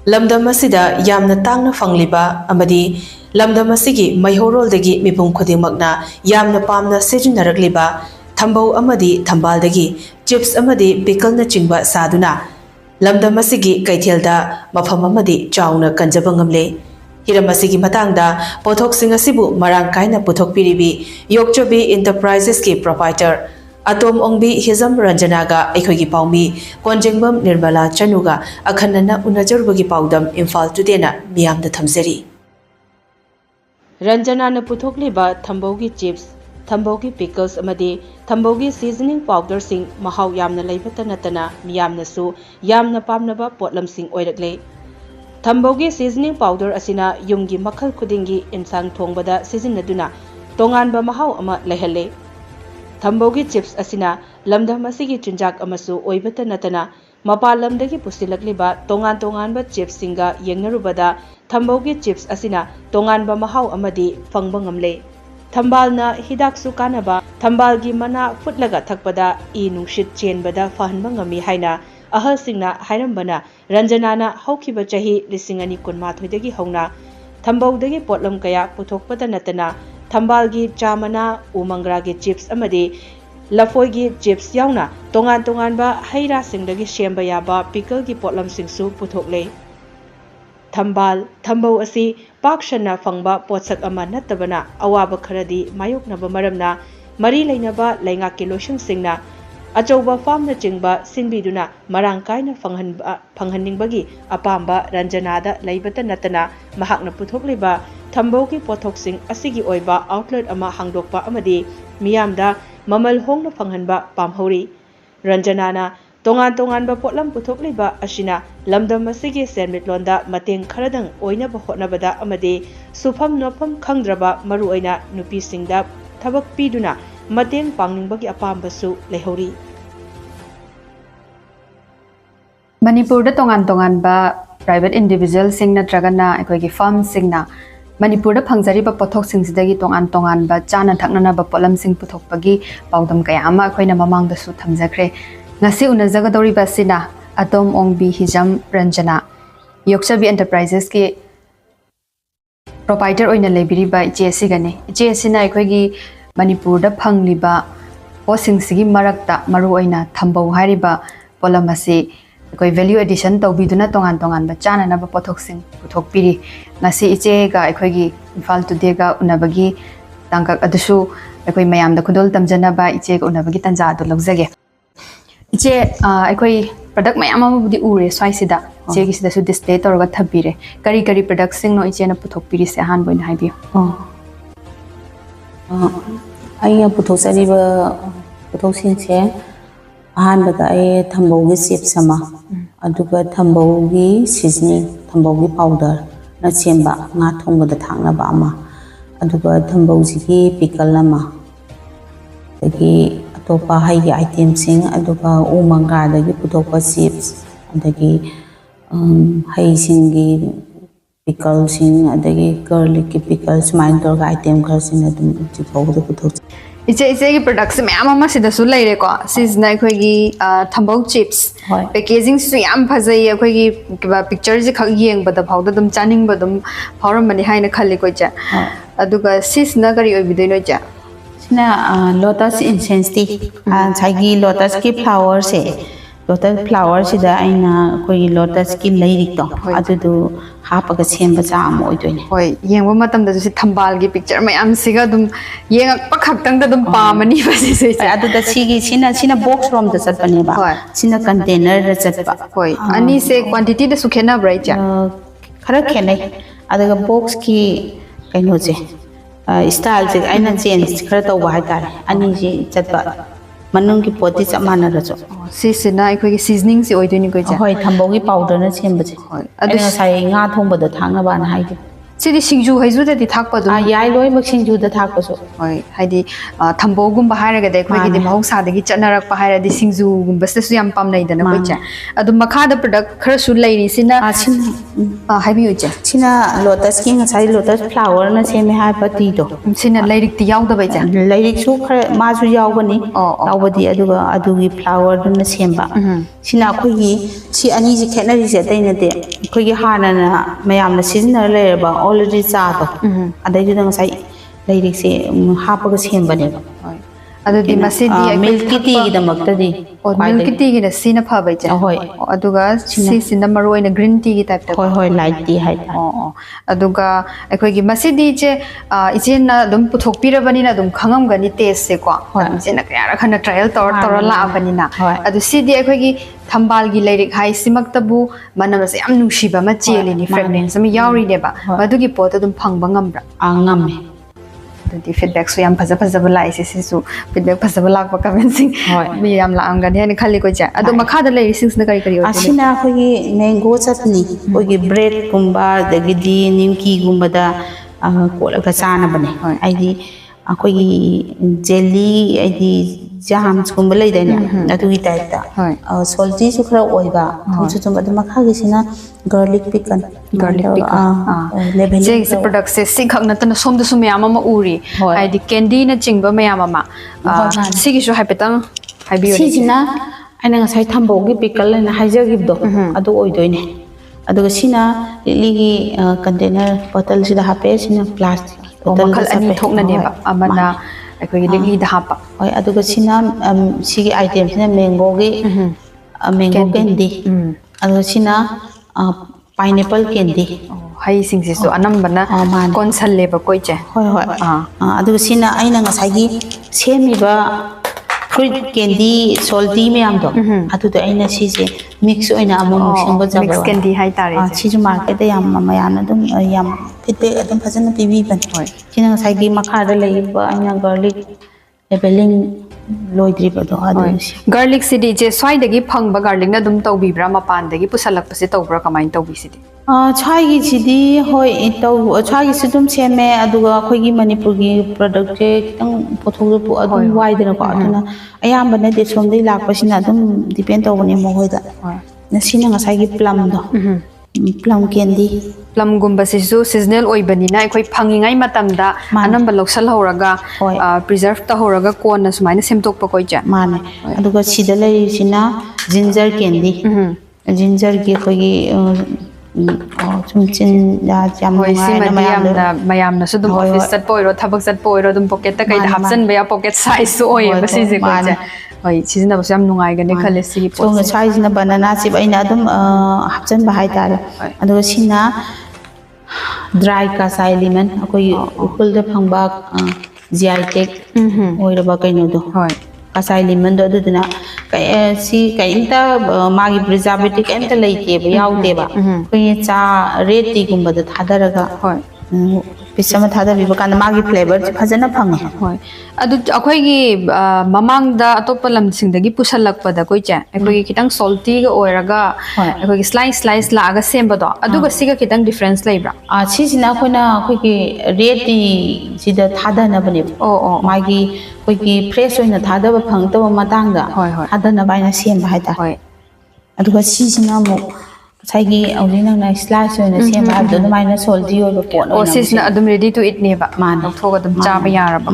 Lamdam asida yamna tangna fangliba amadi lamdam asigi maihorol-dagi mipum khudingmakna yamna pamna sijinaragliba Thambou amadi Thambaldagi chips amadi pickle na chingba saduna lamdam asigi Keithelda Mapham amadi chawna kanjaba ngamle hiram asigi matangda pothoksing asibu marang kaina puthokpiribi Yokchobi Enterprises ki proprietor Atom Ongbi Hizam Ranjanaga Ekhogi Paumi Konjengbam Nirmala Chanuga Akhanana Unajarugi Paudam Imphal Tudena Miyamda Thamseri Ranjana Puthokliba Thambougi chips Thambougi pickles amadi Thambougi seasoning powder sing mahau yamna laibata natana miyamna su yamna pamnaba potlam sing oirakle Thambougi seasoning powder asina yumgi makhal khudingi insang thongbada sizinaduna tonganba mahau ama lehalle Thambougi chips asina lamdam asigi chunjak amasu oibata natana mapa lamdagi pusilakliba tongan-tonganba chips singa yengnarubada Thambougi chips asina tonganba mahau amadi fangba ngamle Thambalna hidaksu kanaba Thambalgi mana futlaga thakpada I nungshit chenbada fahanba ngami haina ahal singna hairambana Ranjanana haukiba chahi lisingani kunmathoidagi hauna Thamboudagi potlam kaya puthokpada natana Thambalgi chamana umangragi chips amadi lafoigi chips yauna tongan ba haira singdagi shemba yaba pickle gi potlam singsu puthokle Thambou asi pakshana fangba potsak ama natabana awaba kharadi mayoknaba maramna mari leinaba laingaki loshung singna achouba farmna chingba sinbiduna marang kaina phanghanningbagi apamba Ranjanada laibata natana mahakna puthokliba Thambougi pothoksing asigi oiba outlet ama hangdokpa amadi miyamda mamal hongna phanghanba pamhori Ranjanana tongan-tonganba potlam puthokliba asina lamdam asigi senmitlonda mateng kharadang oinaba hotnabada amadi sufam nofam khangdraba maru oina nupi singda thabak piduna mateng pangningbagi apambasu lehori Manipur da tongan-tonganba private individual sing natragana ekogi farm singna Manipur da phangjariba pothok singsidagi tongan ba chana thaknana ba polam sing puthokpagi paudam kaya ama khoina mamangda su thamjakre ngasi unajagadori sina Atom Ongbi Hizam Ranjana Yokchobi Enterprises ki proprietor oina lebiri ba ichesi gane ichesi na ekhogi Manipur da phangliba posing sigi marakta maru oina Thambou hariba polam ase koi value addition tawbiduna tongan ba chana na ba pothok sing puthok piri ngasi iche ga ekhogi Imphal Today ga unabagi tangkak adusu ekoi mayam da khudol tamjana ba iche ga unabagi tanja adu logjage iche ekoi product mayam amabudi ure swaisida iche gi sida su display torga thabire kari product sing no iche na puthok piri se han boina haibi ai puthok sari ba puthok sing se ahanbada ai Thambougi chips sama aduga Thambougi seasoning Thambougi powder na chemba nga thongbada thaknaba ama aduga Thambougi pickle ama dagi atopa haigi item sing aduga umangra dagi puthokpa chips adagi hai singi pickle sing adagi garlic ki pickle smain torga item khar sing adum chipawda puthok iche gi products mayam ama sida su leire ko sisna ekhogi Thambou chips packaging su yam phajai ekhogi picture ji khak yeng bada phawda dum chaning badum phawram mani haina khali ko ja aduga sisna kari oibidoi ja sina lotus incense ti chagi lotus ki flower se lotus flower sida aina koi lotus ki leirik to adudu hapaga semba cha am oidoine hoi yengba matam da si Thambal gi picture mayam siga dum yengak pakhaktang da dum pamani basi se aduda sigi sina box rom da chatpane ba sina container da chatpa hoi ani se quantity da su khena brai ja khara khenai adaga box ki kaino je style je aina change khara to wa haitare ani je chatpa manung ki poti chamana ra jo sisina ekhogi seasoning si oidoni ko ja hoi Thambougi powder na chemba je adu sai nga thongba da thangna ba na haide Sidi singju haizu da di thakpa du yai loi mak singju da thakpa so hoi haidi thambau gumba hairaga de khoi gi de mahausa da gi chanarak pa haira di singju gumba se su yam pam nei da na koi cha adu makha da product khara su leiri sina haibi u cha sina lotus ki ngasai lotus flower na seme ha pati do sina leirik ti yaw da bai cha leirik su khara ma su yaw bani yaw badi adu gi flower na semba sina khoi gi si ani ji khenari se dai na de khoi gi hana na mayam na sizna le ba already cha do adai ju ngasai leirik se hapa ga semba ne adu di masidi milky tea gi da makta di milky tea gi da sina pha bai cha hoi aduga si sina maroi na green tea gi type ta hoi light tea hai aduga ekhoi gi masidi je ichen na dum puthok pira bani na dum khangam gani taste se ko ichen na kya ra khana trial tor la bani na adu sidi ekhoi gi thambal gi leirik hai simak tabu manam se yam nungshi ba ma cheli ni fragrance mi yauri de ba madu gi pot dum phangba ngambra ngam the feedback so yam phaza lai se su feedback phaza lak pa commenting mi yam la am gan hen khali ko cha adu makha da lai sings na kari kari asina ko gi mango chutney ko gi bread kumba da gi di nimki gumba da ko la ka chana bane ai di ko gi jelly ai di jam kumba lai da ne adu gi type ta salty su khara oi ba thu chu adu makha gi sina garlic pickle je is product se sikhak na tan som da sum yam ma uri ai di candy na chingba mayam ma sigi shu haipetang haibi si sina aina ngasai thambau gi pickle na haija gi do adu oi doine aduga sina ligi container bottle sida hape sina plastic bottle makal ani thokna ne ba amana akhoi gi ligi da hapa oi aduga sina sigi item sina mango candy aduga sina pineapple candy hai sing se so anam bana consol le ba koi che hoi aduga sina aina ngasai gi semi ba fruit candy salty me am do adu to aina si se mix oina amon mixing ba jaba mix candy hai tare si ju market da yam mayana dum yam feedback adum phajana pibi ban sina ngasai gi makha da lei ba aina garlic labeling loidri ba do adu garlic sidi je swai dagi phangba garlic na dum tau bibra mapan dagi pusalak pase tawbra kamai tawbi sidi chai gi sidi hoi tau chai gi sidum seme aduga khoi gi manipur gi product je kitang pothog pu adum wai dena ko aduna ayam bana de som dei lak pasina adum depend tawni mo hoi da na sina ngasai gi plum do plum candy plum gumba se so seasonal oi bani na khoi phangi ngai matam da anam ba loksal horaga preserve ta horaga ko na sumaina semtok pa koi cha mane aduga sida lai sina ginger candy ginger gi khoi gi chum chin da jam mayam na su dum office sat poiro thabak sat poiro dum pocket ta kai da hapsan be pocket size so oi ba si je ko cha hoi chizna ba sam nungai ga ne khale si so size na banana chip aina adum hapsan ba hai tare adu sina dry kasai lemon akoi ukul da phangba gi tech oi ra ba kai no do hoi kasai lemon do duna kai si kai inta magi preservative enta leite ba yaute ba koi cha red tea gumba da thadaraga hoi pisama thada bi ba kan magi flavor phajana phange hoi adu akhoi gi mamang da atop lam sing da gi pusalak pa da koi cha akhoi gi kitang salty ga oiraga akhoi gi slice la aga semba do aduga siga kitang difference laibra si sina khoina akhoi gi red tea sida thada na bane magi koi gi fresh oina thada ba phang ta matang da thada na baina sem ba haita aduga si sina mo saigi aulina na slice oina sem ba do maina salty oi ba pot o sis na adum ready to eat ne ba man thoga dum cha ba yara ba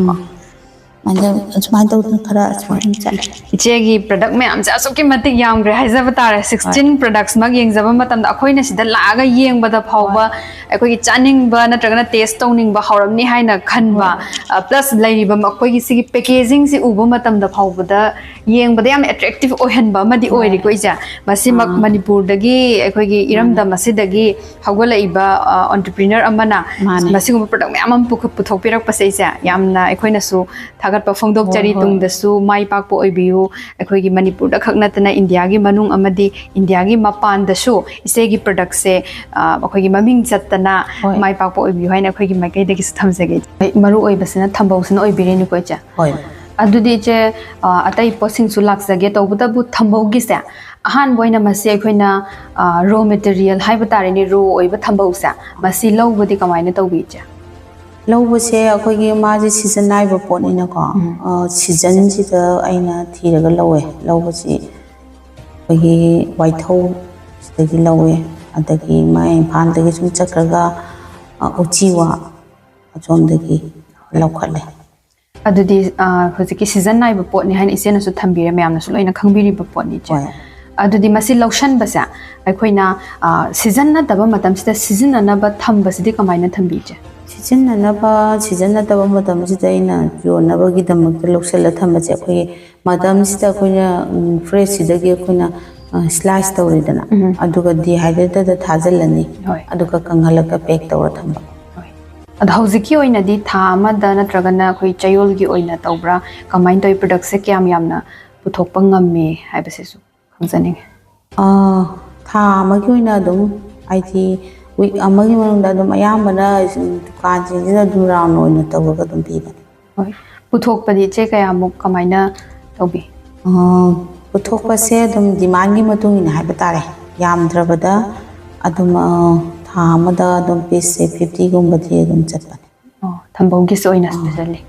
manda chuma do khara chuma cha ichegi product me am cha soki matik yam gre haiza batare 16 products mag yeng jaba matam da akhoi na sida laga yeng ba da phawba akhoi gi chaning ba na traga na taste towning ba hauram ni haina khanba plus lairi ba akhoi gi sigi packaging si uba matam da phawba da yeng ba da yam attractive ohen ba madi oiri ko ija masi mak manipur dagi akhoi gi iram da masi dagi hawgala iba entrepreneur amana masi gum product me amam puthok pirak pa se ja yamna akhoi na su thagat pa phongdok chari tung da su mai pak po oibiu akhoi gi manipur da khakna tana india gi manung amadi india gi mapan da su ise gi product se akhoi gi maming chattana mai pak po oibiu haina akhoi gi makai da gi thamjage maru oibasina thambau sina oibire ni ko cha adudi je atai posing su laksage to buta bu thambau gi se ꯑꯍꯥꯟꯕ ꯑꯣꯏꯅ ꯃꯁꯤ ꯑꯩꯈꯣꯏꯅ ꯔꯣ material ꯍꯥꯏꯕ ꯇꯥꯔꯦꯅꯦ ꯔꯣ ꯑꯣꯏꯕ ꯊꯝꯕꯧꯁꯦ ꯃꯁꯤ ꯂꯧꯕꯗꯤ ꯀꯃꯥꯏꯅ ꯇꯧꯕꯤ ꯏꯆꯦ ꯂꯧꯕꯁꯦ ꯑꯩꯈꯣꯏꯒꯤ ꯃꯥꯁꯦ ꯁꯤꯖꯟ ꯅꯥꯏꯕ ꯄꯣꯠꯅꯤꯅꯀꯣ ꯁꯤꯖꯟꯁꯤꯗ ꯑꯩꯅ ꯊꯤꯔꯒ ꯂꯧꯕꯁꯤ ꯑꯩꯈꯣꯏꯒꯤ ꯋꯥꯏꯊꯧ ꯁꯤꯗꯒꯤ ꯂꯧꯋꯦ ꯑꯗꯒꯤ ꯃꯥ ꯏꯝꯐꯥꯜꯗꯒꯤ ꯁꯨꯝ ꯆꯠꯈ꯭ꯔꯒ ꯎꯆꯤꯋꯥ ꯑꯁꯣꯝꯗꯒꯤ ꯂꯧꯈꯠꯂꯦ ꯑꯗꯨꯗꯤ ꯍꯧꯖꯤꯛꯀꯤ ꯁꯤꯖꯟ ꯅꯥꯏꯕ ꯄꯣꯠꯅꯤ ꯍꯥꯏꯅ ꯏꯆꯦꯅꯁꯨ ꯊꯝꯕꯤꯔꯦ ꯃꯌꯥꯝꯅꯁꯨ ꯂꯣꯏꯅ ꯈꯪꯕꯤꯔꯤꯕ ꯄꯣꯠꯅꯤ ꯏꯆꯦ ꯑꯗꯨꯗꯤ ꯃꯁꯤ ꯂꯧꯁꯟꯕꯁꯦ ꯑꯩꯈꯣꯏꯅ ꯁꯤꯖꯟ ꯅꯠꯇꯕ ꯃꯇꯝꯁꯤꯗ ꯁꯤꯖꯤꯟꯅꯅꯕ ꯊꯝꯕꯁꯤꯗꯤ ꯀꯃꯥꯏꯅ ꯊꯝꯕꯤ ꯏꯆꯦ ꯁꯤꯖꯤꯟꯅꯅꯕ ꯁꯤꯖꯟ ꯅꯠꯇꯕ ꯃꯇꯝꯁꯤꯗ ꯑꯩꯅ ꯌꯣꯟꯅꯕꯒꯤꯗꯃꯛꯇ ꯂꯧꯁꯤꯜꯂ ꯊꯝꯕꯁꯦ ꯑꯩꯈꯣꯏꯒꯤ ꯃꯇꯝꯁꯤꯗ ꯑꯩꯈꯣꯏꯅ ꯐ꯭ꯔꯦꯁꯁꯤꯗꯒꯤ ꯑꯩꯈꯣꯏꯅ ꯁ꯭ꯂꯥꯏꯁ ꯇꯧꯔꯦꯗꯅ ꯑꯗꯨꯒ ꯗꯤꯍꯥꯏꯗ꯭ꯔꯦꯇꯔꯗ ꯊꯥꯖꯤꯜꯂꯅꯤ ꯑꯗꯨꯒ ꯀꯪꯍꯜꯂꯒ ꯄꯦꯛ ꯇꯧꯔ ꯊꯝꯕ ꯑꯗꯣ ꯍꯧꯖꯤꯛꯀꯤ ꯑꯣꯏꯅꯗꯤ ꯊꯥ ꯑꯃꯗ ꯅꯠꯇ꯭ꯔꯒꯅ ꯑꯩꯈꯣꯏ ꯆꯌꯣꯜꯒꯤ ꯑꯣꯏꯅ ꯇꯧꯕ꯭ꯔꯥ ꯀꯃꯥꯏꯅ ꯇꯧꯋꯤ ꯄ꯭ꯔꯗꯛꯁꯦ ꯀꯌꯥꯝ ꯌꯥꯝꯅ ꯄꯨꯊꯣꯛꯄ ꯉꯝꯃꯤ ꯍꯥꯏꯕꯁꯤꯁꯨ ꯈꯪꯖꯅꯤꯡꯉꯤ ꯊꯥ ꯑꯃꯒꯤ ꯑꯣꯏꯅ ꯑꯗꯨꯝ ꯍꯥꯏꯗꯤ ꯋꯤꯛ ꯑꯃꯒꯤ ꯃꯅꯨꯡꯗ ꯑꯗꯨꯝ ꯑꯌꯥꯝꯕꯅ ꯗꯨꯀꯥꯟꯁꯤꯡꯁꯤꯗ ꯑꯗꯨꯝ ꯔꯥꯎꯟ ꯑꯣꯏꯅ ꯇꯧꯔꯒ ꯑꯗꯨꯝ ꯄꯤꯕꯅꯤ ꯍꯣꯏ ꯄꯨꯊꯣꯛꯄꯗꯤ ꯏꯆꯦ ꯀꯌꯥꯃꯨꯛ ꯀꯃꯥꯏꯅ ꯇꯧꯕꯤ ꯄꯨꯊꯣꯛꯄꯁꯦ ꯑꯗꯨꯝ ꯗꯤꯃꯥꯟꯒꯤ ꯃꯇꯨꯡ ꯏꯟꯅ ꯍꯥꯏꯕ ꯇꯥꯔꯦ ꯌꯥꯝꯗ꯭ꯔꯕꯗ ꯑꯗꯨꯝ ꯊꯥ ꯑꯃꯗ ꯑꯗꯨꯝ ꯄꯤꯁꯁꯦ 50ꯒꯨꯝꯕꯗꯤ ꯑꯗꯨꯝ ꯆꯠꯄꯅꯤ ꯊꯝꯕꯧꯒꯤꯁꯨ ꯑꯣꯏꯅ ꯁ꯭ꯄꯦꯁꯦꯜꯂꯤ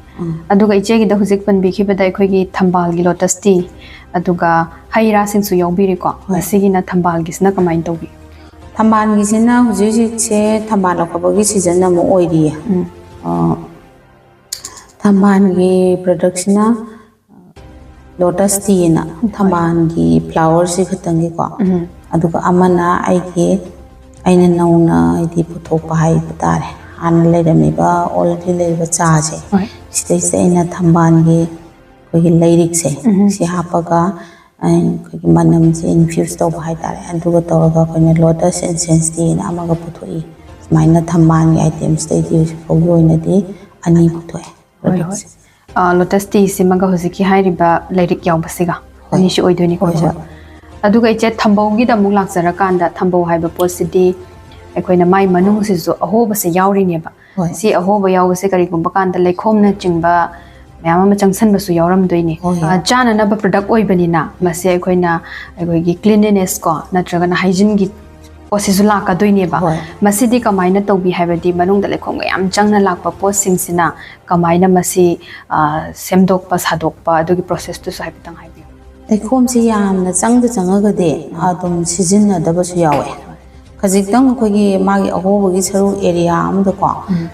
ꯑꯗꯨꯒ ꯏꯆꯦꯒꯤꯗ ꯍꯧꯖꯤꯛ ꯄꯟꯕꯤꯈꯤꯕꯗ ꯑꯩꯈꯣꯏꯒꯤ ꯊꯝꯕꯥꯜꯒꯤ ꯂꯣꯇꯁ ꯇꯤ ꯑꯗꯨꯒ ꯍꯩ ꯔꯥꯁꯤꯡꯁꯨ ꯌꯥꯎꯕꯤꯔꯤꯀꯣ ꯃꯁꯤꯒꯤꯅ ꯊꯝꯕꯥꯜꯒꯤꯁꯤꯅ ꯀꯃꯥꯏꯅ ꯇꯧꯕꯤ ꯊꯝꯕꯥꯜꯒꯤꯁꯤꯅ ꯍꯧꯖꯤꯛ ꯍꯧꯖꯤꯛꯁꯦ ꯊꯝꯕꯥꯜ ꯂꯧꯈꯠꯄꯒꯤ ꯁꯤꯖꯟ ꯑꯃꯨꯛ ꯑꯣꯏꯔꯤꯌꯦ ꯊꯝꯕꯥꯜꯒꯤ ꯄ꯭ꯔꯗꯛꯁꯤꯅ ꯂꯣꯇꯁ ꯇꯤꯅ ꯊꯝꯕꯥꯜꯒꯤ ꯐ꯭ꯂꯥꯋꯔꯁꯤ ꯈꯛꯇꯪꯒꯤꯀꯣ ꯑꯗꯨꯒ ꯑꯃꯅ ꯑꯩꯅ ꯅꯧꯅ ꯍꯥꯏꯗꯤ ꯄꯨꯊꯣꯛꯄ ꯍꯥꯏꯕ ꯇꯥꯔꯦ ꯍꯥꯟꯅ ꯂꯩꯔꯝꯃꯤꯕ ꯑꯣꯜꯔꯦꯗꯤ ꯂꯩꯔꯤꯕ ꯆꯥꯁꯦ ꯁꯤꯗꯩꯁꯤꯗ ꯑꯩꯅ ꯊꯝꯕꯥꯜꯒꯤ ꯑꯩꯈꯣꯏꯒꯤ ꯂꯩꯔꯤꯛꯁꯦ ꯁꯤ ꯍꯥꯞꯄꯒ ꯑꯩꯈꯣꯏꯒꯤ ꯃꯅꯝꯁꯦ ꯏꯟꯐ꯭ꯌꯨꯁ ꯇꯧꯕ ꯍꯥꯏꯇꯥꯔꯦ ꯑꯗꯨꯒ ꯇꯧꯔꯒ ꯑꯩꯈꯣꯏꯅ ꯂꯣꯇꯁ ꯏꯟꯁꯦꯟꯁ ꯇꯤꯅ ꯑꯃꯒ ꯄꯨꯊꯣꯛꯏ ꯁꯨꯃꯥꯏꯅ ꯊꯝꯕꯥꯜꯒꯤ ꯑꯥꯏꯇꯦꯝꯁꯤꯗꯩꯗꯤ ꯍꯧꯖꯤꯛꯐꯥꯎꯒꯤ ꯑꯣꯏꯅꯗꯤ ꯑꯅꯤ ꯄꯨꯊꯣꯛꯑꯦ ꯄ꯭ꯔꯗꯛꯁꯦ ꯂꯣꯇꯁ ꯇꯤꯁꯤꯃꯒ ꯍꯧꯖꯤꯛꯀꯤ ꯍꯥꯏꯔꯤꯕ ꯂꯩꯔꯤꯛ ꯌꯥꯎꯕꯁꯤꯒ ꯑꯅꯤꯁꯤ ꯑꯣꯏꯗꯣꯏꯅꯤꯀꯣ ꯑꯗꯨꯒ ꯏꯆꯦ ꯊꯝꯕꯧꯒꯤꯗ ꯑꯃꯨꯛ ꯂꯥꯛꯆꯔꯀꯥꯟꯗ ꯊꯝꯕꯧ ꯍꯥꯏꯕ ꯄꯣꯠꯁꯤꯗꯤ ꯑꯩꯈꯣꯏꯅ ꯃꯥꯏ ꯃꯅꯨꯡꯁꯤꯁꯨ ꯑꯍꯣꯕꯁꯦ ꯌꯥꯎꯔꯤꯅꯦꯕ ꯁꯤ ꯑꯍꯣꯕ ꯌꯥꯎꯕꯁꯦ ꯀꯔꯤꯒꯨꯝꯕ ꯀꯥꯟꯗ ꯂꯩꯈꯣꯝꯅꯆꯤꯡꯕ ꯃꯌꯥꯝ ꯑꯃ ꯆꯪꯁꯟꯕꯁꯨ ꯌꯥꯎꯔꯝꯗꯣꯏꯅꯤ ꯆꯥꯅꯅꯕ ꯄ꯭ꯔꯗꯛ ꯑꯣꯏꯕꯅꯤꯅ ꯃꯁꯤ ꯑꯩꯈꯣꯏꯒꯤ ꯀ꯭ꯂꯤꯟꯂꯤꯅꯦꯁ ꯀꯣ ꯅꯠꯇ꯭ꯔꯒꯅ ꯍꯥꯏꯖꯤꯟꯒꯤ ꯄꯣꯠꯁꯤꯁꯨ ꯂꯥꯛꯀꯗꯣꯏꯅꯦꯕ ꯃꯁꯤꯗꯤ ꯀꯃꯥꯏꯅ ꯇꯧꯕꯤ ꯍꯥꯏꯕꯗꯤ ꯃꯅꯨꯡꯗ ꯂꯩꯈꯣꯝꯒ ꯌꯥꯝ ꯆꯪꯅ ꯂꯥꯛꯄ ꯄꯣꯠꯁꯤꯡꯁꯤꯅ ꯀꯃꯥꯏꯅ ꯃꯁꯤ ꯁꯦꯝꯗꯣꯛꯄ ꯁꯥꯗꯣꯛꯄ ꯑꯗꯨꯒꯤ ꯄ꯭ꯔꯣꯁꯦꯁꯇꯨꯁꯨ ꯍꯥꯏꯐꯦꯠꯇꯪ ꯍꯥꯏꯕꯤꯌꯨ ꯂꯩꯈꯣꯝꯁꯤ ꯌꯥꯝꯅ ꯆꯪꯉꯒꯗꯤ ꯑꯗꯨꯝ ꯁꯤꯖꯤꯟꯅꯗꯕꯁꯨ ꯌꯥꯎꯋꯦ ꯈꯖꯤꯛꯇꯪ ꯑꯩꯈꯣꯏꯒꯤ ꯃꯥꯒꯤ ꯑꯍꯣꯕꯒꯤ ꯁꯔꯨꯛ ꯑꯦꯔꯤꯌꯥ ꯑꯃꯗꯀꯣ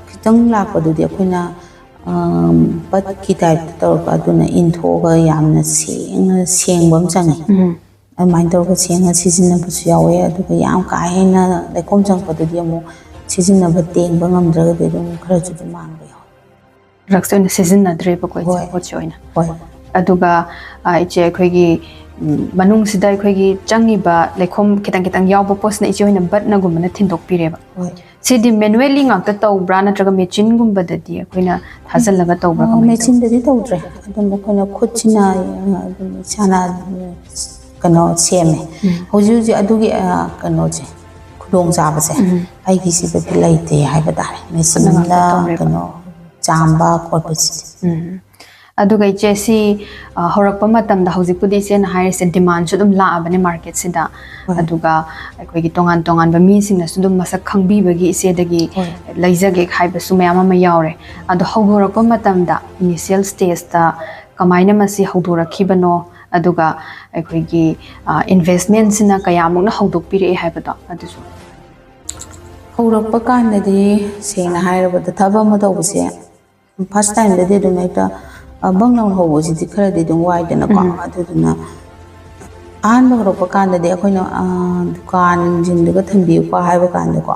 ꯈꯤꯇꯪ ꯂꯥꯛꯄꯗꯨꯗꯤ ꯑꯩꯈꯣꯏꯅ ꯕꯠꯀꯤ ꯇꯥꯏꯞꯇ ꯇꯧꯔꯒ ꯑꯗꯨꯅ ꯏꯟꯊꯣꯛꯑꯒ ꯌꯥꯝꯅ ꯁꯦꯡꯕ ꯑꯃ ꯆꯪꯉꯤ ꯑꯗꯨꯃꯥꯏꯅ ꯇꯧꯔꯒ ꯁꯦꯡꯉ ꯁꯤꯖꯤꯟꯅꯕꯁꯨ ꯌꯥꯎꯋꯦ ꯑꯗꯨꯒ ꯌꯥꯝ ꯀꯥ ꯍꯦꯟꯅ ꯂꯩꯈꯣꯝ ꯆꯪꯉꯛꯄꯗꯨꯗꯤ ꯑꯃꯨꯛ ꯁꯤꯖꯤꯟꯅꯕ ꯇꯦꯡꯕ ꯉꯝꯗ꯭ꯔꯒꯗꯤ ꯑꯗꯨꯝ ꯈꯔꯁꯨ ꯑꯗꯨꯝ ꯃꯥꯡꯕ ꯌꯥꯎꯋꯦ ꯗ꯭ꯔꯛꯁ ꯑꯣꯏꯅ ꯁꯤꯖꯤꯟꯅꯗ꯭ꯔꯦꯕꯀꯣ ꯏꯆꯦ ꯄꯣꯠꯁꯦ ꯑꯣꯏꯅ ꯑꯗꯨꯒ ꯏꯆꯦ ꯑꯩꯈꯣꯏꯒꯤ ꯃꯅꯨꯡꯁꯤꯗ ꯑꯩꯈꯣꯏꯒꯤ ꯆꯪꯉꯤꯕ ꯂꯩꯈꯣꯝ ꯈꯤꯇꯪ ꯈꯤꯇꯪ ꯌꯥꯎꯕ ꯄꯣꯠꯁꯤꯅ ꯏꯆꯦ ꯍꯣꯏꯅ ꯕꯠꯅꯒꯨꯝꯕꯅ ꯊꯤꯟꯗꯣꯛꯄꯤꯔꯦꯕ ꯁꯤꯗꯤ ꯃꯦꯅꯨꯋꯦꯜꯂꯤ ꯉꯥꯛꯇ ꯇꯧꯕ꯭ꯔꯥ ꯅꯠꯇ꯭ꯔꯒ ꯃꯦꯆꯤꯟꯒꯨꯝꯕꯗꯗꯤ ꯑꯩꯈꯣꯏꯅ ꯊꯥꯖꯤꯜꯂꯒ ꯇꯧꯕ꯭ꯔꯥ ꯀꯃꯥꯏꯅ ꯃꯦꯆꯤꯟꯗꯗꯤ ꯇꯧꯗ꯭ꯔꯦ ꯑꯗꯨꯝ ꯑꯩꯈꯣꯏꯅ ꯈꯨꯠꯁꯤꯅ ꯑꯗꯨꯝ ꯏꯁꯥꯅ ꯀꯩꯅꯣ ꯁꯦꯝꯃꯦ ꯍꯧꯖꯤꯛ ꯑꯗꯨꯒꯤ ꯀꯩꯅꯣꯁꯦ ꯈꯨꯗꯣꯡꯆꯥꯕꯁꯦ ꯑꯩꯒꯤꯁꯤꯗꯗꯤ ꯂꯩꯇꯦ ꯍꯥꯏꯕ ꯇꯥꯔꯦ ꯃꯦꯆꯤꯟꯗ ꯀꯩꯅꯣ ꯆꯥꯝꯕ ꯈꯣꯠꯄꯁꯤꯗꯤ ꯑꯗꯨꯒ ꯏꯆꯦ ꯁꯤ ꯍꯧꯔꯛꯄ ꯃꯇꯝꯗ ꯍꯧꯖꯤꯛꯄꯨꯗꯤ ꯏꯆꯦꯅ ꯍꯥꯏꯔꯤꯁꯦ ꯗꯤꯃꯥꯟꯁꯨ ꯑꯗꯨꯝ ꯂꯥꯛꯑꯕꯅꯦ ꯃꯥꯔꯀꯦꯠꯁꯤꯗ ꯑꯗꯨꯒ ꯑꯩꯈꯣꯏꯒꯤ ꯇꯣꯉꯥꯟ ꯇꯣꯉꯥꯟꯕ ꯃꯤꯁꯤꯡꯅꯁꯨ ꯑꯗꯨꯝ ꯃꯁꯛ ꯈꯪꯕꯤꯕꯒꯤ ꯏꯆꯦꯗꯒꯤ ꯂꯩꯖꯒꯦ ꯍꯥꯏꯕꯁꯨ ꯃꯌꯥꯝ ꯑꯃ ꯌꯥꯎꯔꯦ ꯑꯗꯣ ꯍꯧꯗꯣꯔꯛꯄ ꯃꯇꯝꯗ ꯏꯅꯤꯁꯤꯌꯦꯜ ꯁ꯭ꯇꯦꯖꯇ ꯀꯃꯥꯏꯅ ꯃꯁꯤ ꯍꯧꯗꯣꯔꯛꯈꯤꯕꯅꯣ ꯑꯗꯨꯒ ꯑꯩꯈꯣꯏꯒꯤ ꯏꯟꯚꯦꯁꯃꯦꯟꯁꯤꯅ ꯀꯌꯥꯃꯨꯛꯅ ꯍꯧꯗꯣꯛꯄꯤꯔꯛꯑꯦ ꯍꯥꯏꯕꯗꯣ ꯑꯗꯨꯁꯨ ꯍꯧꯔꯛꯄ ꯀꯥꯟꯗꯗꯤ ꯁꯦꯡꯅ ꯍꯥꯏꯔꯕꯗ ꯊꯕꯛ ꯑꯃ ꯇꯧꯕꯁꯦ ꯐꯥꯔꯁ ꯇꯥꯏꯝꯗꯗꯤ ꯑꯗꯨꯝ ꯍꯦꯛꯇ ꯕꯪ ꯂꯥꯎꯅ ꯍꯧꯕꯁꯤꯗꯤ ꯈꯔꯗꯤ ꯑꯗꯨꯝ ꯋꯥꯏꯗꯅꯀꯣ ꯑꯗꯨꯗꯨꯅ ꯑꯍꯥꯟꯕ ꯍꯧꯔꯛꯄ ꯀꯥꯟꯗꯗꯤ ꯑꯩꯈꯣꯏꯅ ꯗꯨꯀꯥꯟꯁꯤꯡꯗꯨꯒ ꯊꯝꯕꯤꯌꯨꯀꯣ ꯍꯥꯏꯕ ꯀꯥꯟꯗꯀꯣ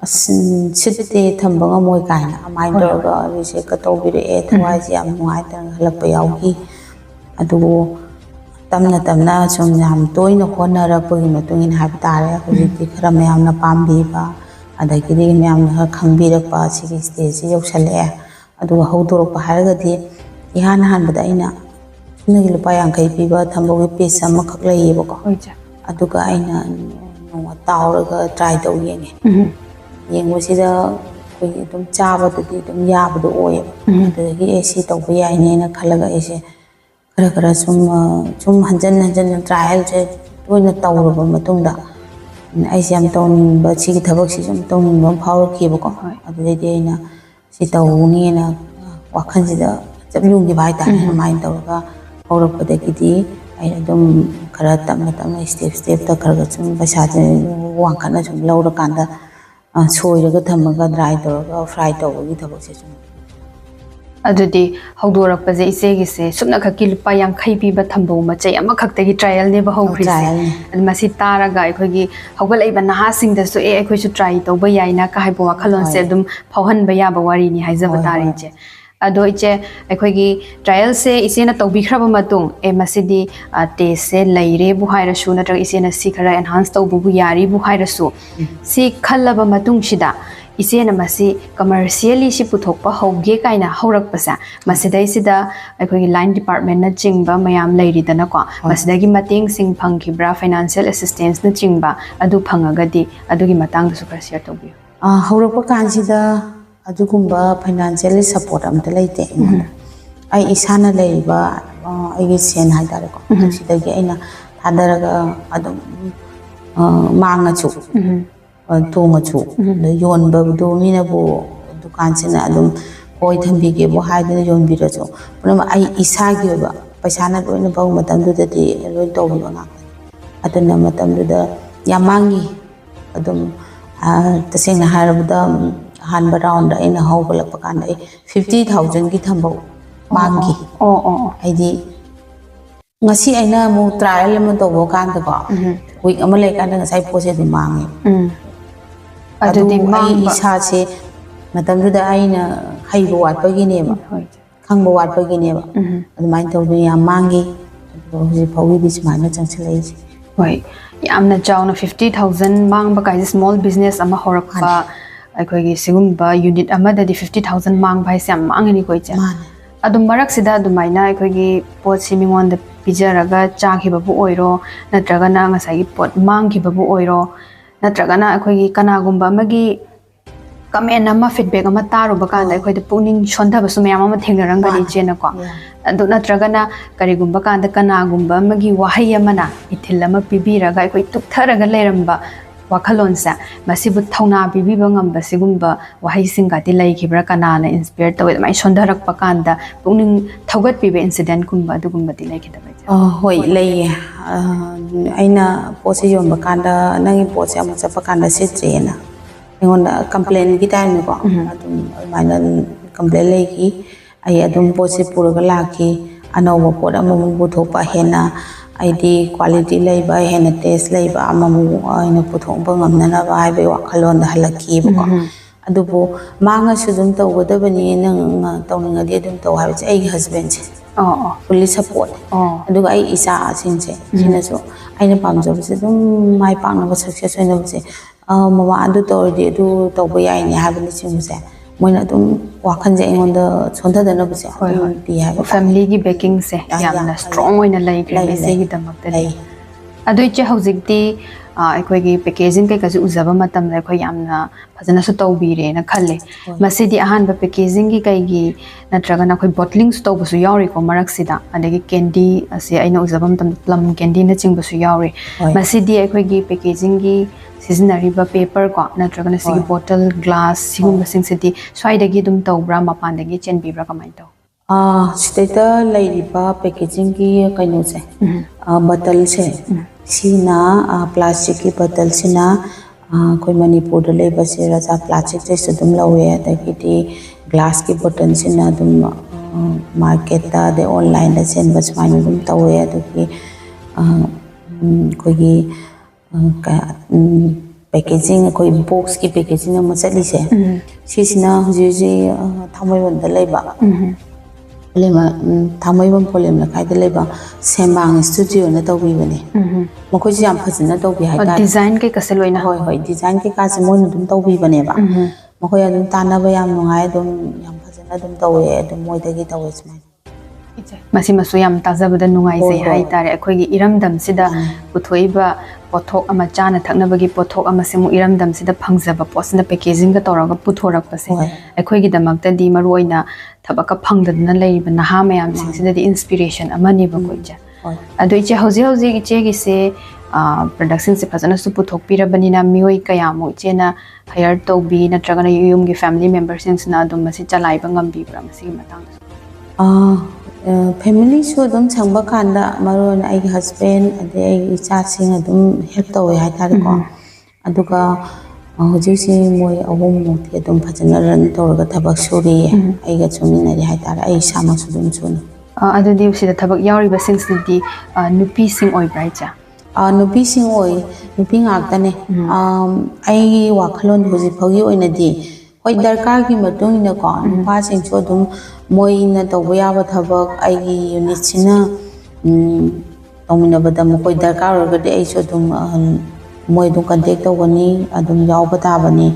ꯑꯁ ꯁꯤꯠꯇꯦ ꯊꯝꯕ ꯉꯝꯃꯣꯏ ꯀꯥꯏꯅ ꯑꯗꯨꯃꯥꯏꯅ ꯇꯧꯔꯒ ꯔꯤꯖꯦꯛꯀ ꯇꯧꯕꯤꯔꯛꯑꯦ ꯊꯋꯥꯏꯁꯦ ꯌꯥꯝ ꯅꯨꯡꯉꯥꯏꯇꯅ ꯍꯜꯂꯛꯄ ꯌꯥꯎꯈꯤ ꯑꯗꯨꯕꯨ ꯇꯞꯅ ꯇꯞꯅ ꯁꯨꯝ ꯌꯥꯝ ꯇꯣꯏꯅ ꯍꯣꯠꯅꯔꯛꯄꯒꯤ ꯃꯇꯨꯡ ꯏꯟꯅ ꯍꯥꯏꯕ ꯇꯥꯔꯦ ꯍꯧꯖꯤꯛꯇꯤ ꯈꯔ ꯃꯌꯥꯝꯅ ꯄꯥꯝꯕꯤꯕ ꯑꯗꯒꯤꯗꯤ ꯃꯌꯥꯝꯅ ꯈꯔ ꯈꯪꯕꯤꯔꯛꯄ ꯁꯤꯒꯤ ꯁ꯭ꯇꯦꯖꯁꯤ ꯌꯧꯁꯜꯂꯛꯑꯦ ꯑꯗꯨꯒ ꯍꯧꯗꯣꯔꯛꯄ ꯍꯥꯏꯔꯒꯗꯤ ꯏꯍꯥꯟ ꯍꯥꯟꯕꯗ ꯑꯩꯅ ꯆꯨꯝꯅꯒꯤ ꯂꯨꯄꯥ 50 ꯄꯤꯕ ꯊꯝꯕꯧꯒꯤ ꯄꯤꯁ ꯑꯃꯈꯛ ꯂꯩꯌꯦꯕꯀꯣ ꯑꯗꯨꯒ ꯑꯩꯅ ꯅꯣꯡꯃ ꯇꯥꯎꯔꯒ ꯇ꯭ꯔꯥꯏ ꯇꯧ ꯌꯦꯡꯉꯦ ꯌꯦꯡꯕꯁꯤꯗ ꯑꯩꯈꯣꯏꯒꯤ ꯑꯗꯨꯝ ꯆꯥꯕꯗꯗꯤ ꯑꯗꯨꯝ ꯌꯥꯕꯗꯣ ꯑꯣꯏꯌꯦꯕ ꯑꯗꯨꯗꯒꯤ ꯁꯤ ꯇꯧꯕ ꯌꯥꯏꯅꯦꯅ ꯈꯜꯂꯒ ꯑꯩꯁꯦ ꯈꯔ ꯁꯨꯝ ꯍꯟꯖꯟ ꯍꯟꯖꯟꯅ ꯇ꯭ꯔꯥꯏꯌꯦꯜꯁꯦ ꯇꯣꯏꯅ ꯇꯧꯔꯕ ꯃꯇꯨꯡꯗ ꯑꯩꯁꯦ ꯌꯥꯝ ꯇꯧꯅꯤꯡꯕ ꯁꯤꯒꯤ ꯊꯕꯛꯁꯤ ꯁꯨꯝ ꯇꯧꯅꯤꯡꯕ ꯑꯃ ꯐꯥꯎꯔꯛꯈꯤꯕꯀꯣ ꯑꯗꯨꯗꯩꯗꯤ ꯑꯩꯅ ꯁꯤ ꯇꯧꯅꯤꯅ ꯋꯥꯈꯜꯁꯤꯗ ꯆꯞ ꯌꯨꯡꯈꯤꯕ ꯍꯥꯏꯇꯥꯔꯦ ꯑꯗꯨꯃꯥꯏꯅ ꯇꯧꯔꯒ ꯍꯧꯔꯛꯄꯗꯒꯤꯗꯤ ꯑꯩ ꯑꯗꯨꯝ ꯈꯔ ꯇꯞꯅ ꯇꯞꯅ ꯁ꯭ꯇꯦꯞꯇ ꯈꯔ ꯁꯨꯝ ꯄꯩꯁꯥꯁꯦ ꯋꯥꯡꯈꯠꯅ ꯁꯨꯝ ꯂꯧꯔꯀꯥꯟꯗ ꯁꯣꯏꯔꯒ ꯊꯝꯃꯒ ꯗ꯭ꯔꯥꯏ ꯇꯧꯔꯒ ꯐ꯭ꯔꯥꯏ ꯇꯧꯕꯒꯤ ꯊꯕꯛꯁꯦ ꯁꯨꯝ ꯑꯗꯨꯗꯤ ꯍꯧꯗꯣꯔꯛꯄꯁꯦ ꯏꯆꯦꯒꯤꯁꯦ ꯁꯨꯞꯅꯈꯛꯀꯤ ꯂꯨꯄꯥ 50 ꯄꯤꯕ ꯊꯝꯕꯧ ꯃꯆꯩ ꯑꯃꯈꯛꯇꯒꯤ ꯇ꯭ꯔꯥꯏꯌꯦꯜꯅꯦꯕ ꯍꯧꯈ꯭ꯔꯤꯁꯦ ꯑꯗꯨ ꯃꯁꯤ ꯇꯥꯔꯒ ꯑꯩꯈꯣꯏꯒꯤ ꯍꯧꯒꯠꯂꯛꯏꯕ ꯅꯍꯥꯁꯤꯡꯗꯁꯨ ꯑꯩꯈꯣꯏꯁꯨ ꯇ꯭ꯔꯥꯏ ꯇꯧꯕ ꯌꯥꯏꯅ ꯍꯥꯏꯕ ꯋꯥꯈꯜꯂꯣꯟꯁꯦ ꯑꯗꯨꯝ ꯐꯥꯎꯍꯟꯕ ꯌꯥꯕ ꯋꯥꯔꯤꯅꯤ ꯍꯥꯏꯖꯕ ꯇꯥꯔꯦ ꯏꯆꯦ ꯑꯗꯣ ꯏꯆꯦ ꯑꯩꯈꯣꯏꯒꯤ ꯇ꯭ꯔꯥꯏꯌꯦꯜꯁꯦ ꯏꯆꯦꯅ ꯇꯧꯕꯤꯈ꯭ꯔꯕ ꯃꯇꯨꯡ ꯃꯁꯤꯗꯤ ꯇꯦꯁꯁꯦ ꯂꯩꯔꯦꯕꯨ ꯍꯥꯏꯔꯁꯨ ꯅꯠꯇ꯭ꯔꯒ ꯏꯆꯦꯅ ꯁꯤ ꯈꯔ ꯑꯦꯟꯍꯥꯟꯁ ꯇꯧꯕꯕꯨ ꯌꯥꯔꯤꯕꯨ ꯍꯥꯏꯔꯁꯨ ꯁꯤ ꯈꯜꯂꯕ ꯃꯇꯨꯡꯁꯤꯗ ꯏꯆꯦꯅ ꯃꯁꯤ ꯀꯃꯔꯁꯤꯌꯦꯜꯂꯤ ꯁꯤ ꯄꯨꯊꯣꯛꯄ ꯍꯧꯒꯦ ꯀꯥꯏꯅ ꯍꯧꯔꯛꯄꯁꯦ ꯃꯁꯤꯗꯩꯁꯤꯗ ꯑꯩꯈꯣꯏꯒꯤ ꯂꯥꯏꯟ ꯗꯤꯄꯥꯔꯠꯃꯦꯟꯠꯅ ꯆꯤꯡꯕ ꯃꯌꯥꯝ ꯂꯩꯔꯤꯗꯅꯀꯣ ꯃꯁꯤꯗꯒꯤ ꯃꯇꯦꯡꯁꯤꯡ ꯐꯪꯈꯤꯕ꯭ꯔꯥ ꯐꯥꯏꯅꯥꯟꯁꯤꯌꯦꯜ ꯑꯦꯁꯤꯁꯇꯦꯟꯁꯅ ꯆꯤꯡꯕ ꯑꯗꯨ ꯐꯪꯉꯒꯗꯤ ꯑꯗꯨꯒꯤ ꯃꯇꯥꯡꯗꯁꯨ ꯈꯔ ꯁꯦꯌꯔ ꯇꯧꯕꯤꯌꯨ ꯍꯧꯔꯛꯄ ꯀꯥꯟꯁꯤꯗ ꯑꯗꯨꯒꯨꯝꯕ ꯐꯥꯏꯅꯥꯟꯁꯤꯌꯦꯜ ꯁꯄꯣꯔꯠ ꯑꯝꯇ ꯂꯩꯇꯦ ꯑꯩꯉꯣꯟꯗ ꯑꯩ ꯏꯁꯥꯅ ꯂꯩꯔꯤꯕ ꯑꯩꯒꯤ ꯁꯦꯟ ꯍꯥꯏꯇꯥꯔꯦꯀꯣ ꯁꯤꯗꯒꯤ ꯑꯩꯅ ꯊꯥꯗꯔꯒ ꯑꯗꯨꯝ ꯃꯥꯡꯉꯁꯨ ꯇꯣꯡꯉꯁꯨ ꯌꯣꯟꯕꯗꯨ ꯃꯤꯅꯕꯨ ꯗꯨꯀꯥꯟꯁꯤꯅ ꯑꯗꯨꯝ ꯍꯣꯏ ꯊꯝꯕꯤꯒꯦꯕꯨ ꯍꯥꯏꯗꯅ ꯌꯣꯟꯕꯤꯔꯁꯨ ꯄꯨꯝꯅꯃꯛ ꯑꯩ ꯏꯁꯥꯒꯤ ꯑꯣꯏꯕ ꯄꯩꯁꯥꯅ ꯂꯣꯏꯅ ꯐꯧ ꯃꯇꯝꯗꯨꯗꯗꯤ ꯂꯣꯏ ꯇꯧꯕꯤꯕ ꯉꯥꯛꯇꯅꯤ ꯑꯗꯨꯅ ꯃꯇꯝꯗꯨꯗ ꯌꯥꯝ ꯃꯥꯡꯉꯤ ꯑꯗꯨꯝ तसेंगना हारबदा हानबा राउंड अइना हौगलप कांदा 50,000 की थंबौ मांगी आइदी ngasi aina mu trial ma to bo kan ko week ama le kan ngasai pose du mangi adu ai isa se matam du da aina haibo wat pagi ne ba khangbo wat pagi ne ba adu main to du ya mangi hoji phawi di smana changchlai hoi yamna chawna 50,000 mangba kai small business ama horakpa aikogi sigumba unit amada di 50,000 mangba hai sam mangani koi cha adum marak sida adumaina aikogi pot simingon da pijaraga changhibabu oiro natragana ngasai pot manghibabu oiro natragana aikogi kanagumba amagi comment ama feedback ama taruba kanda aikoida puning shondaba su mayam ama thengnarangani chena ko adu natragana karigumba kanda kanagumba amagi wahai amana ithil ama pibiraga aikoi tuktharaga leramba wakhalonsa masibu thauna bibiba ngamba sigumba wahai singati laikibra kanana inspire tawe mai shondarakpa kanda puning thogat pibe incident kumba dugumba di laikidaba hoi lei aina pose yomba kanda nangi pose ama chapa kanda sitrena ngonda complain ki time ko adum mana complain lei ki ai adum pose puraga laki anoba pot ama mu thopa hena aidi quality leiba hena taste leiba ama mu aina puthongba ngamna ba hai be wakhalon da halaki ko adubu manga sudum tawgadabani nang tawninga dum taw ha ai husband fully support aduga ai isa sinse sinaso aina pamjabse dum mai pangna success oina bse mama adu tawdi adu tawba yai ni habni chimse moina dum wakhan je ingonda chonda dana bse di ha family gi backing se yamna strong oina lai grebe se gi damak dai adu che hojikti aikogi packaging kai kasu uzaba matam la khoi yamna fajana su tawbire na khalle masidi ahan ba packaging gi kai gi natraga na khoi bottling su tawbu su yawri ko marak sida adagi candy ase aina uzaba matam plum candy na chingbu su yawri masidi aikogi packaging gi seasonary paper ko natraga na sigi bottle glass sigum sing sidi swaidagi dum tawbra mapandagi chenbibra kamai taw state lairiba packaging ki kaino se bottle se sina plastic ki bottle sina koi manipur da leba se raja plastic se dum lawe adagi glass ki bottle sina dum market da de online da sen bas mine dum tawe adagi koi gi packaging koi box ki packaging ma chali se sisina huji thamai bon da leba lema thamai bon problem la kai da leba sembang studio na tawi bane makoi jam phajina tawi hai ta design kai kaseloina hoi hoi design kai ka se mon dum tawi bane ba makoi adum tanaba yam nungai dum yam phajina dum tawi adum moi dagi tawi smai masi masu yam tajabada nungai sei hai tare akhoi iramdam sida puthoiba pothok ama chana thaknabagi pothok ama semu iramdam sida phangjaba posna packaging ga toraga puthorak pase akhoi gi damakta di maroina thabaka phangdana leiba naha mayam sing sida di inspiration amani ba koija adu iche hoji hoji iche gi se production se phajana su puthokpirabanina mioi kayamo ichena hire tobi natragana yumgi family members sing na adum masi chalaiba ngambi bra masi matang family so dum changba kanda maron ai husband ade ai cha sing adum help tawe hai tare ko aduga hoji si moi ahom mothi adum phajana ran tawga thabak suri ai ga chumina ri hai tare ai sama su dum chuna adudi sida thabak yauri ba sing sidi nupi sing oi brai cha nupi sing oi nupi ngak tane ai wakhalon hoji phogi oina di hoi darkar gi matung ina ko nupa sing so dum moi na tawba ya ba thabak ai gi unit sina tawmina bada mo koi darkar ga de ai so dum moi dum contact tawani adum yaw ba ta bani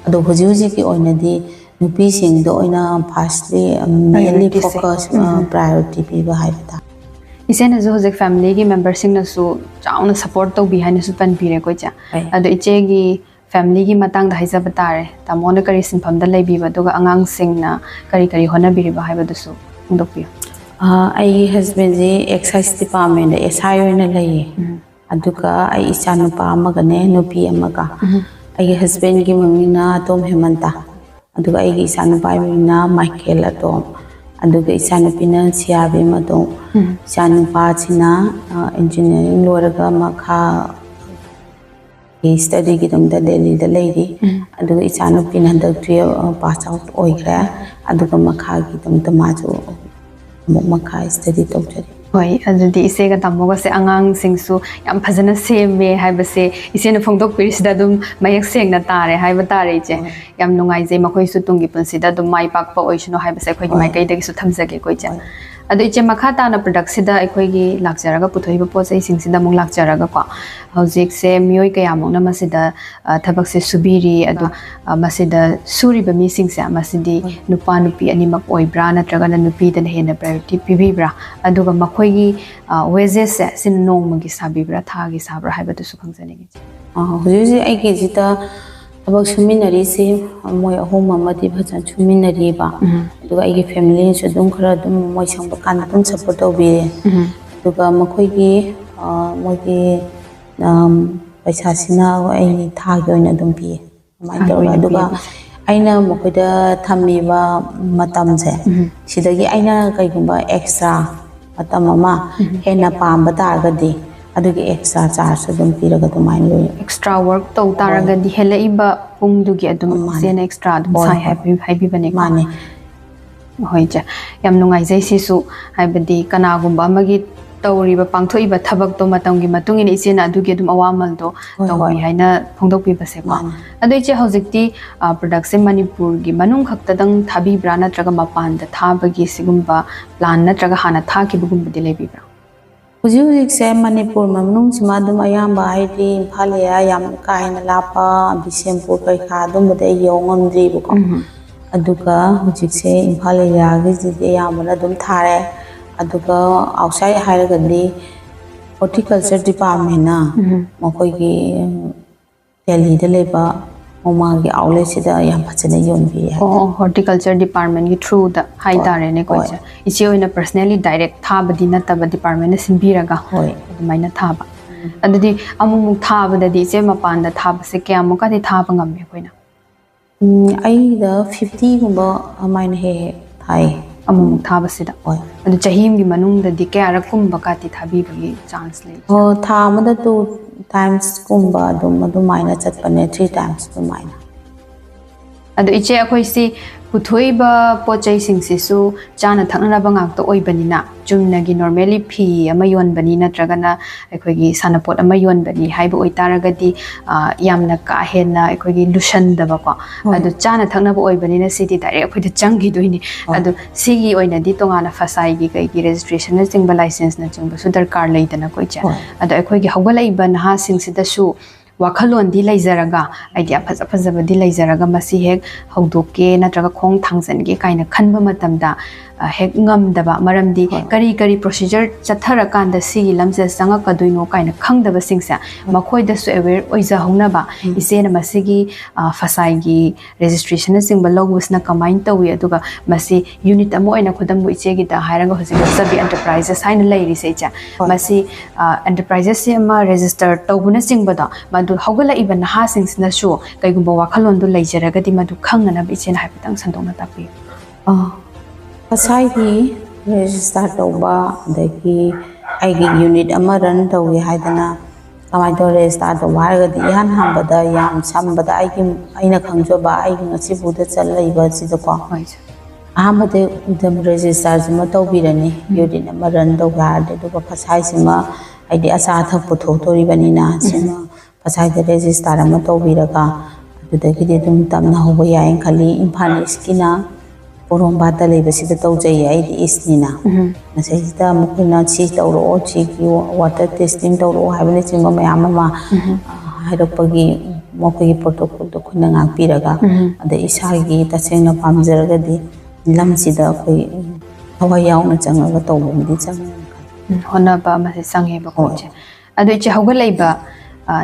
ado hoji hoji ki oina di nupi sing do oina firstly mainly focus priority pi ba hai bata isena zo hojek family gi member sing na su chauna support to behind su pan pire ko cha ado iche gi family gi matang da haisa batare tamona kari sinpham da leibi ba doga angang sing na kari hona biri ba haiba du su ndok pi ai husband ji excise department SI oina lei aduga ai icha nupa amaga ne nupi amaga ai husband gi mami na tom hemanta aduga ai gi icha nupa na Michael atom aduga icha nupi na CRB madong icha nupa china engineering loraga makha study ki dum da Delhi da lady aduga icha nupi na da 12 pass out oigra aduga makha ki dum da maju makha study tawjari hoi adudi ise ga tamoga se angang sing su yam phajana seme haiba se ise na phongdok pirisida dum mayak seng na tare haiba tare je yam nungai je makhoi su tungi punsida dum mai pak pa oisno haiba se khoi mai kai dagi su thamjage koi je adu iche makha ta na product sida ekhoi gi lakjaraga puthoiba pochai sing sida mong lakjaraga ko hojik se mioi kaya mong na masida thabak se subiri adu masida suri ba mi sing se masidi nupa nupi ani mak oibra natraga na nupi dan hena priority pibi bra adu ga makhoi gi wages se sin nong magi sabi bra tha gi sabra haiba tu su khangjani gi hoji ai gi jita abak suminari se moi ahom amadi bhajan suminari ba duga ai family se dum khara dum moi sangba kan dum support to be duga makhoi gi moi gi paisa sina ai tha gi oina dum bi mai to duga aina makhoi da thammi ba matam se sidagi aina kai gumba extra matam ama hena pam ba tar ga di adugi extra charge adum piraga dumai lo extra work to taraga di hela iba pung dugi adum sen extra adum sai happy bane mane hoi ja yam nungai jai si su haibadi kana gumba magi tawri ba pangthoi ba thabak to matam gi matung in isena adugi adum awamal do tawi haina phongdok pi ba se ko adu che hojikti production manipur gi manung khakta dang thabi bra na traga mapan da thabagi sigumba plan na traga hana tha ki bugum bi lebi bra Ujuk se Manipur mamnung cuma dum ayam bahai di Imphalia yam kain lapa Bisempur kai khadum bade yongam dri buka aduga ujuk se Imphalia gi di ayam bana dum thare aduga outside hire gandi horticulture department na makoi gi Delhi de leba Oma gi outlet sida yam phachane yon bi horticulture department gi through the high tare ne ko cha ichi oina personally direct tha badi na ta department na simbiraga hoi maina tha ba adudi amumuk tha ba dadi che mapan da tha ba se kya mo ka di tha ba ngam me koina ai da 50 gumba amain he thai amumuk tha ba sida hoi adu chahim gi manung da di kya ra kum ba ka ti thabi ba chance le tha ma da tu times kumba dum maina chatpane 3 times dum maina adu iche akhoi si puthoiba pochai sing si su chana thakna ba ngak to oibanina chumna gi normally phi ama yon bani na tragana akhoi gi sanapot ama yon bani haiba oitaraga di yamna ka hena akhoi gi lushan da ba ko adu chana thakna ba oibanina city direct akhoi da changi doini adu sigi oina di tongana fasai gi kai gi registration na chingba license na chingba su darkar leidana koi cha adu akhoi gi hawgalai ba na ha sing si da su wakhalon di laizaraga idea phajabadi laizaraga masi hek haudoke natraga khong thangjan ge kaina khanba matamda hek ngamdaba maramdi kari procedure chathara kanda sigi lamse sanga kaduino kaina khangdaba singsa makhoi da su aware oiza hongnaba isena masigi fasai gi registration singba logusna kamain tawi aduga masi unit amo ina khudam bu iche gi da hairanga hosika sabi enterprises haina lairi se cha masi enterprises se ma register tawbuna singba da madu hogala iban ha singsna shu kaigumba wakhalon du laijaraga di madu khangna bi ichena haipatang sandongna tapi Pasai di register tawba dagi aigi unit ama run tawi haidana kamai to register tawba ga di han hambada yam sambada aina khangjoba aigi ngasi buda chalaiba sida ko amade udam register jima tawbirani unit ama run tawga de do pasai sima aidi asa tha puthotori banina sima pasai de register ama tawbiraga adudagi de dum tamna hoba yain khali imphal iskina Porombata lebasida tawjay ay di isnina. Nasayita mukina si tawro chiki water testing tawro habane chimba mayama ma hairapagi mokagi protocol to khuna ngakpiraga ade isagi tasengna pamjaraga di lamsida koi hawa yauna changaga tawbumdi changa hona ba ma sanghe ba ko che adu che hogalaiba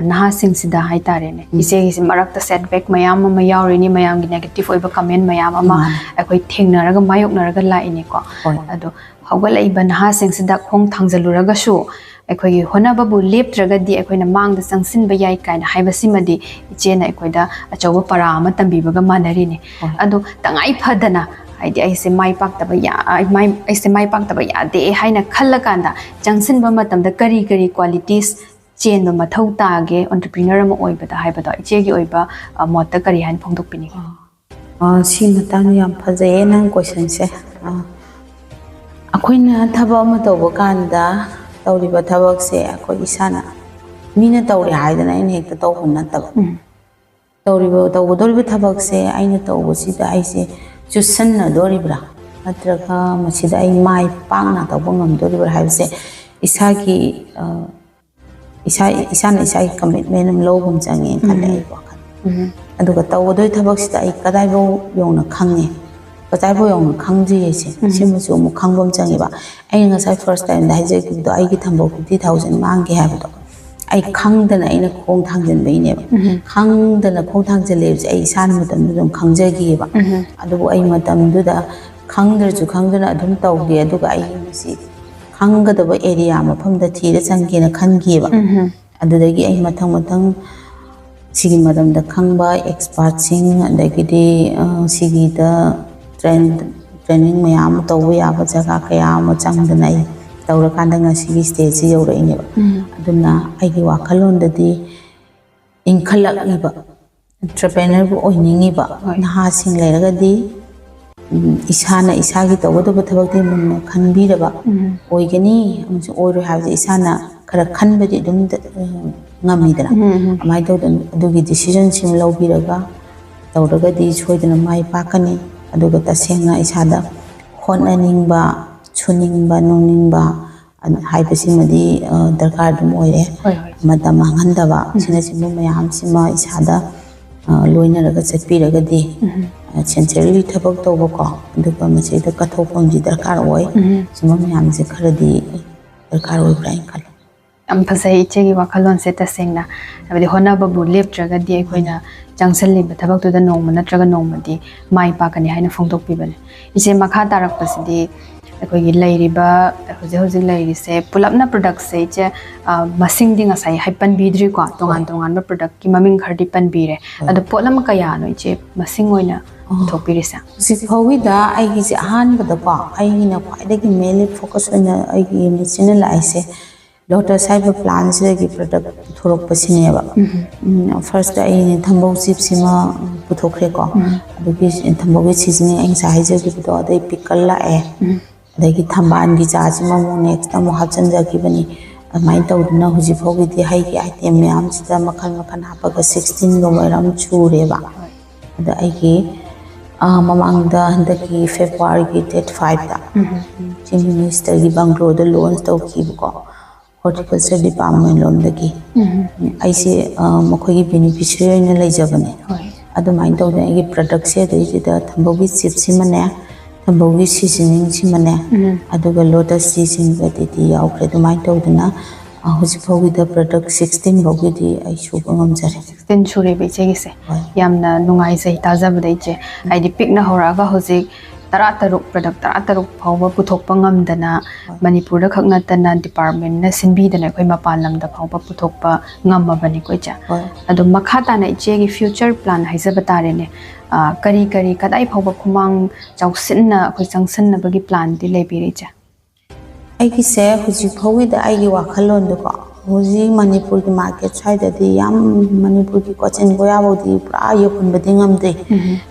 naha sing sida hai tare ne ise ise marak ta setback mayam ma yauri ni mayam gi negative oiba comment mayam ma akoi thengnaraga mayoknaraga la ini ko ado hawgalai ba naha sing sida khong thangjaluraga su akoi gi hona babu leptraga di akoi na mang da sangsin ba yai kaina haiba simadi iche na akoi da achawa para ama tambibaga manari ne ado tangai phadana haidi aise mai pak taba ya aise mai pak taba ya de haina khalla kanda jangsin ba matam da kari qualities chen ba mathau ta ge entrepreneur ma oi bada hai bada iche gi oi ba mota kari han phongdok pini si matang yam phajaye nang question se akoina thaba ma tawba kanda tawriba thabak se akoi isana mina tawri haidana ine hekta tawhunna taba tawriba thabak se aina tawba sida aise chusanna doribra natraga masida ai mai pangna tawba ngam doribra haibse isagi isana isai commitment am lobum change khalai wakhan aduga tawdoi thabak sita ai kadai bo yongna khange kadai bo yongna khangji ese simu chu mu khangbom change ba ai nga sai first time da haije ki do ai gi Thambou 50000 mangi ha ba ai khangdana aina khong thangjen be ne ba khangdana khong thangjen le ai san matam dum khangje gi ba adubu ai matam du da khangdar chu khangdana adum tawge aduga ai si hangadaba area Mapham da thira changena khangi ba adudagi ai mathang sigi madam da khangba expert sing adagi de sigi da training mayam tawu ya ba jaga kaya ma changdana ai tawra kanda nga sigi stage yora ine ba aduna ai gi wakhalon da di inkhalak iba entrepreneur bu oiningi ba naha sing leraga di isana isagi tawdaba thabak di mun khanbiraba oigani amsu oiru habje isana khara khanbadi dum ngamidana amai tawdan adugi decision sim lawbiraga tawraga di choidana mai pakani aduga tasenga isada honaningba chuningba noningba haibasimadi darkar dum oire madam hangandaba sina simu mayam sima isada loina raga chatpiraga di centrally thabak tawba ko aduga masida kathopam ji darkar oi sima mayam se kharadi darkar oi brain khal am phasai iche gi wakhalon se ta sengna abadi hona babu leptraga di aikoina jangsan li thabak tu da nongma natraga nongma di mai pa kani haina phongdok pibane ise makha tarak pasidi aikogi lairiba hoje lairi se pulapna product se che masing ding asai haipan bidri ko tongan ba product ki maming khardi pan bire adu polam kaya no che masing oina thopirisa siphawi da ai gi se han bada pa ai na khwaida gi mainly focus on ai gi medicinal aise lotus cyber plants gi product thorok pasine ba first ai ni Thambou chip sima puthokre ko adu gi Thambou gi seasoning ai sa haije gi to adai pickle la e adagi thamban gi cha sima mo next mo hachan ja gi bani amai tawduna huji phogi di hai gi item myam sida makhal hapaga 16 go ram chure ba ada ai gi mamang da handaki February gi date 5 da chief minister gi Bangalore da launch taw ki ko Horticulture Department lomdagi aise makhogi beneficiary na leijabane adumain tawda agi product se deida Thambou gi chips simane Thambou gi seasoning simane aduga lotus seasoning gadi yaukre adumain tawdana hujik phogi da product 16 bogi di ai suba ngamjare 16 sure be che gise yamna nungai sei tajabdai che ai di pick na horaga hojik taruk product taruk phawba puthokpa ngamdana Manipur da khaknatana department na sinbi dana khoi mapal lamda phawba puthokpa ngamabani koi cha adu makhata na iche gi future plan haizaba tare ne kari kadai phawba khumang chausinna khoi changsanna bagi plan di leibiri cha ai ki se hujik phogi da ai gi wakhalon do ko huji Manipur ki market side di yam Manipur ki coaching boya bodi pra yokhun badi ngamde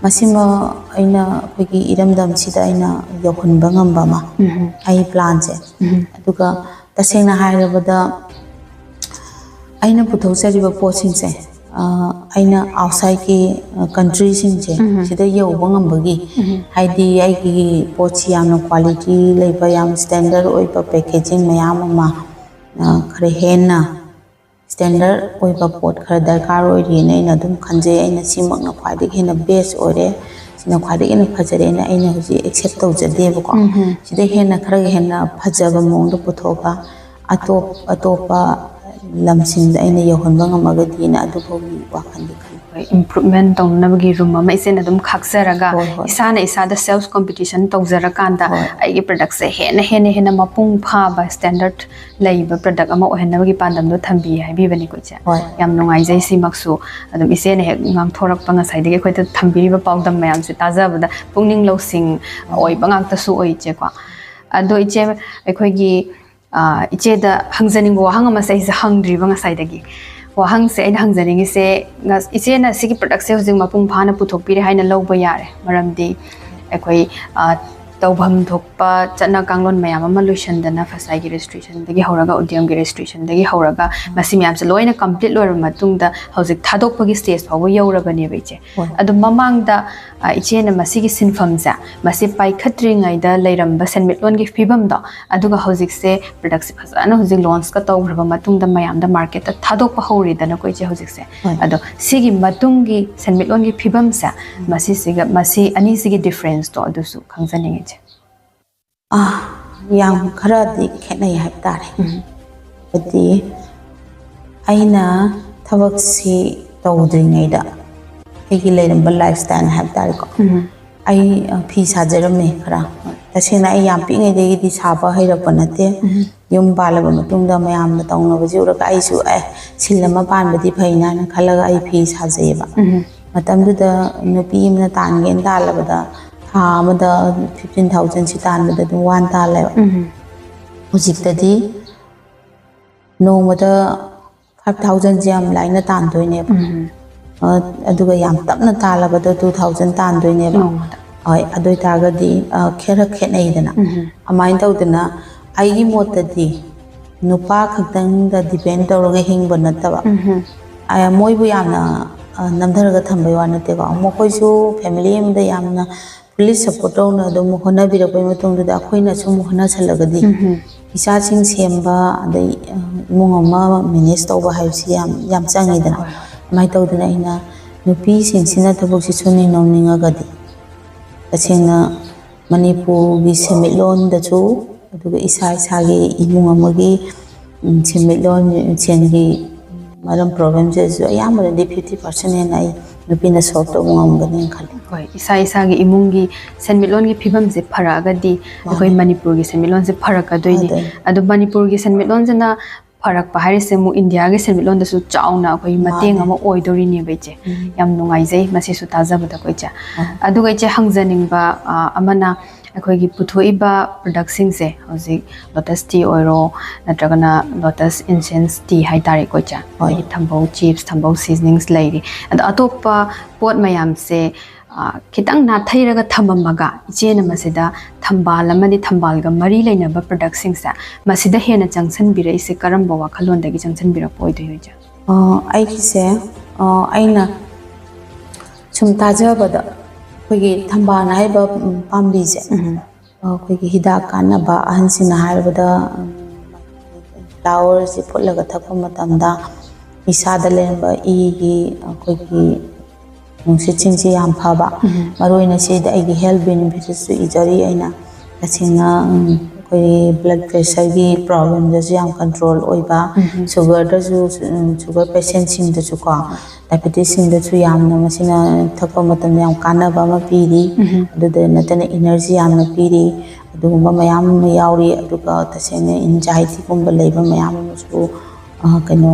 masima aina khoi iramdam sida aina yokhun bangam bama ai plan je aduga tasengna hairabada aina puthauchari ba poching se aina outside ki country sing je sida yow bangam bagi haidi ai ki pochi yam quality leiba yam standard oi pa packaging mayam ma khare henna standard oi ba pot khare darkar oi ri nei na dum khanje aina simak na khwai dik hena base ore sina khwai dik ena phajare na aina huji accept tau jade ba ko sida henna khare henna phajaba mong do puthoka atopa lamsing da aina yohon ba ngamaga dina adu bogi wakan dikhan improvement tong nabagi room ma isen adum khaksaraga isana isada sales competition tawjara kanda aigi product se hena mapung pha ba standard leiba product ama ohenabagi pandam do thambi haibi bani ko cha yam nungai jai si maksu adum isena he ngam thorak pa ngasai dege khoi ta thambi ba pawdam mayam se tajabada pungning losing oi bangak ta su oi che ko ado iche ekhoi gi iche da hangjaning bo hang ama sai hangdri ba ngasai degi wahang se aina hangjaning se iche na sigi product se hojing mapung phana puthokpire haina lawba yare maramdi ekhoi tawbham thokpa chana kanglon mayam ama loisandana fasai gi registration dagi horaga udyam gi registration dagi horaga masi mayam se loina complete loir matungda hojik thadokpa gi stage phawa yaurabani beiche adu mamang da iche na masi gi sinfam ja masi pai khatri ngai da leiramba senmitlon gi fibam da aduga hojik se product se phasana hojik launch ka tawraba matungda mayam da market ta thadokpa hori dana koi che hojik se adu sigi matungi senmitlon gi fibam sa masi ani sigi difference to adu su khangjaning yang khara di khenai hai tare adi aina thabak si tawdri ngai da egi leiramba lifestyle hai tare ko ai phi sajarame khara tasena ai yam pi ngai de di saba hai ra panate yum balaba matungda mayam na tawna baji ura ai su ai silama pan badi phaina na khalaga ai phi sajeba matam du da nupi imna tan gen dalabada amada 15,000 si tanbada dum 1 tale hujik tadi no mada 5,000 jam laina tan doine aduga yam tapna talabada 2,000 tan doine ai adoi taga di khera khenai dana amain tawdana ai gi motadi nupa khaktang da depend tawraga hingba nataba ay moi bu yamna namdharaga thambai wa nate ko mokoi su family amda yamna police support na do mo hona bira pai matong da khoina sum hona salagadi isa sing semba adai mongama manage tawba haisi yam changi dana mai tawdana ina nupi sing sina thabok si chuni nongninga gadi tasena Manipur gi semelon da chu aduga isa gi imungama semelon chengi maram problem je ayamara 50% en ai nupina solve to ngam khali koi isa gi imungi senmilon gi phibam je pharaga di koi Manipur gi senmilon je pharaka doini adu Manipur gi senmilon jana pharak pa hari se mu India gi senmilon da su chauna koi mateng ama oidori ne beche yam nungai jai masi su taza bada koi cha adu gai che hangjaning ba amana akhoi gi puthoiba product sing se hoji lotus tea oiro natragana lotus incense tea hai tare ko cha oi Thambou chips Thambou seasonings lairi and atopa pot mayam se kitang na thairaga thamamaga ichena masida thambal amadi thambal ga mari leina ba product sing sa masida hena changsan birai se karamba wakhalon dagi changsan birak poi de hoja ai ki se aina chum taja bada khoi thambana hai ba pambi je khoi hidak kana ba ahansina hai bada ꯐ꯭ꯂꯥꯋꯔꯁꯤ ꯐꯨꯠꯂꯒ ꯊꯛꯄ ꯃꯇꯝꯗ ꯏꯁꯥꯗ ꯂꯩꯔꯝꯕ ꯏꯒꯤ ꯑꯩꯈꯣꯏꯒꯤ ꯅꯨꯡꯁꯤꯠꯁꯤꯡꯁꯤ ꯌꯥꯝ ꯐꯕ ꯃꯔꯨꯑꯣꯏꯅ ꯁꯤꯗ ꯑꯩꯒꯤ ꯍꯦꯜꯊ ꯕꯦꯅꯤꯐꯤꯠꯁꯨ ꯏꯖꯔꯤ ꯑꯩꯅ ꯇꯁꯦꯡꯅ ꯑꯩꯈꯣꯏꯒꯤ ꯕ꯭ꯂꯗ ꯄ꯭ꯔꯦꯁꯔꯒꯤ ꯄ꯭ꯔꯣꯕ꯭ꯂꯦꯝꯗꯁꯨ ꯌꯥꯝ ꯀꯟꯇ꯭ꯔꯣꯜ ꯑꯣꯏꯕ ꯁꯨꯒꯔꯗꯁꯨ ꯁꯨꯒꯔ ꯄꯦꯁꯦꯟꯁꯤꯡꯗꯁꯨ ꯀꯣ ꯗꯥꯏꯕꯦꯇꯤꯁꯁꯤꯡꯗꯁꯨ ꯌꯥꯝꯅ ꯃꯁꯤꯅ ꯊꯛꯄ ꯃꯇꯝꯗ ꯌꯥꯝ ꯀꯥꯟꯅꯕ ꯑꯃ ꯄꯤꯔꯤ ꯑꯗꯨꯗ ꯅꯠꯇꯅ ꯏꯅꯔꯖꯤ ꯌꯥꯝꯅ ꯄꯤꯔꯤ ꯑꯗꯨꯒꯨꯝꯕ ꯃꯌꯥꯝ ꯑꯃ ꯌꯥꯎꯔꯤ ꯑꯗꯨꯒ ꯇꯁꯦꯡꯅ ꯑꯦꯟꯖꯥꯏꯇꯤꯒꯨꯝꯕ ꯂꯩꯕ ꯃꯌꯥꯝ ꯑꯃꯁꯨ ꯀꯩꯅꯣ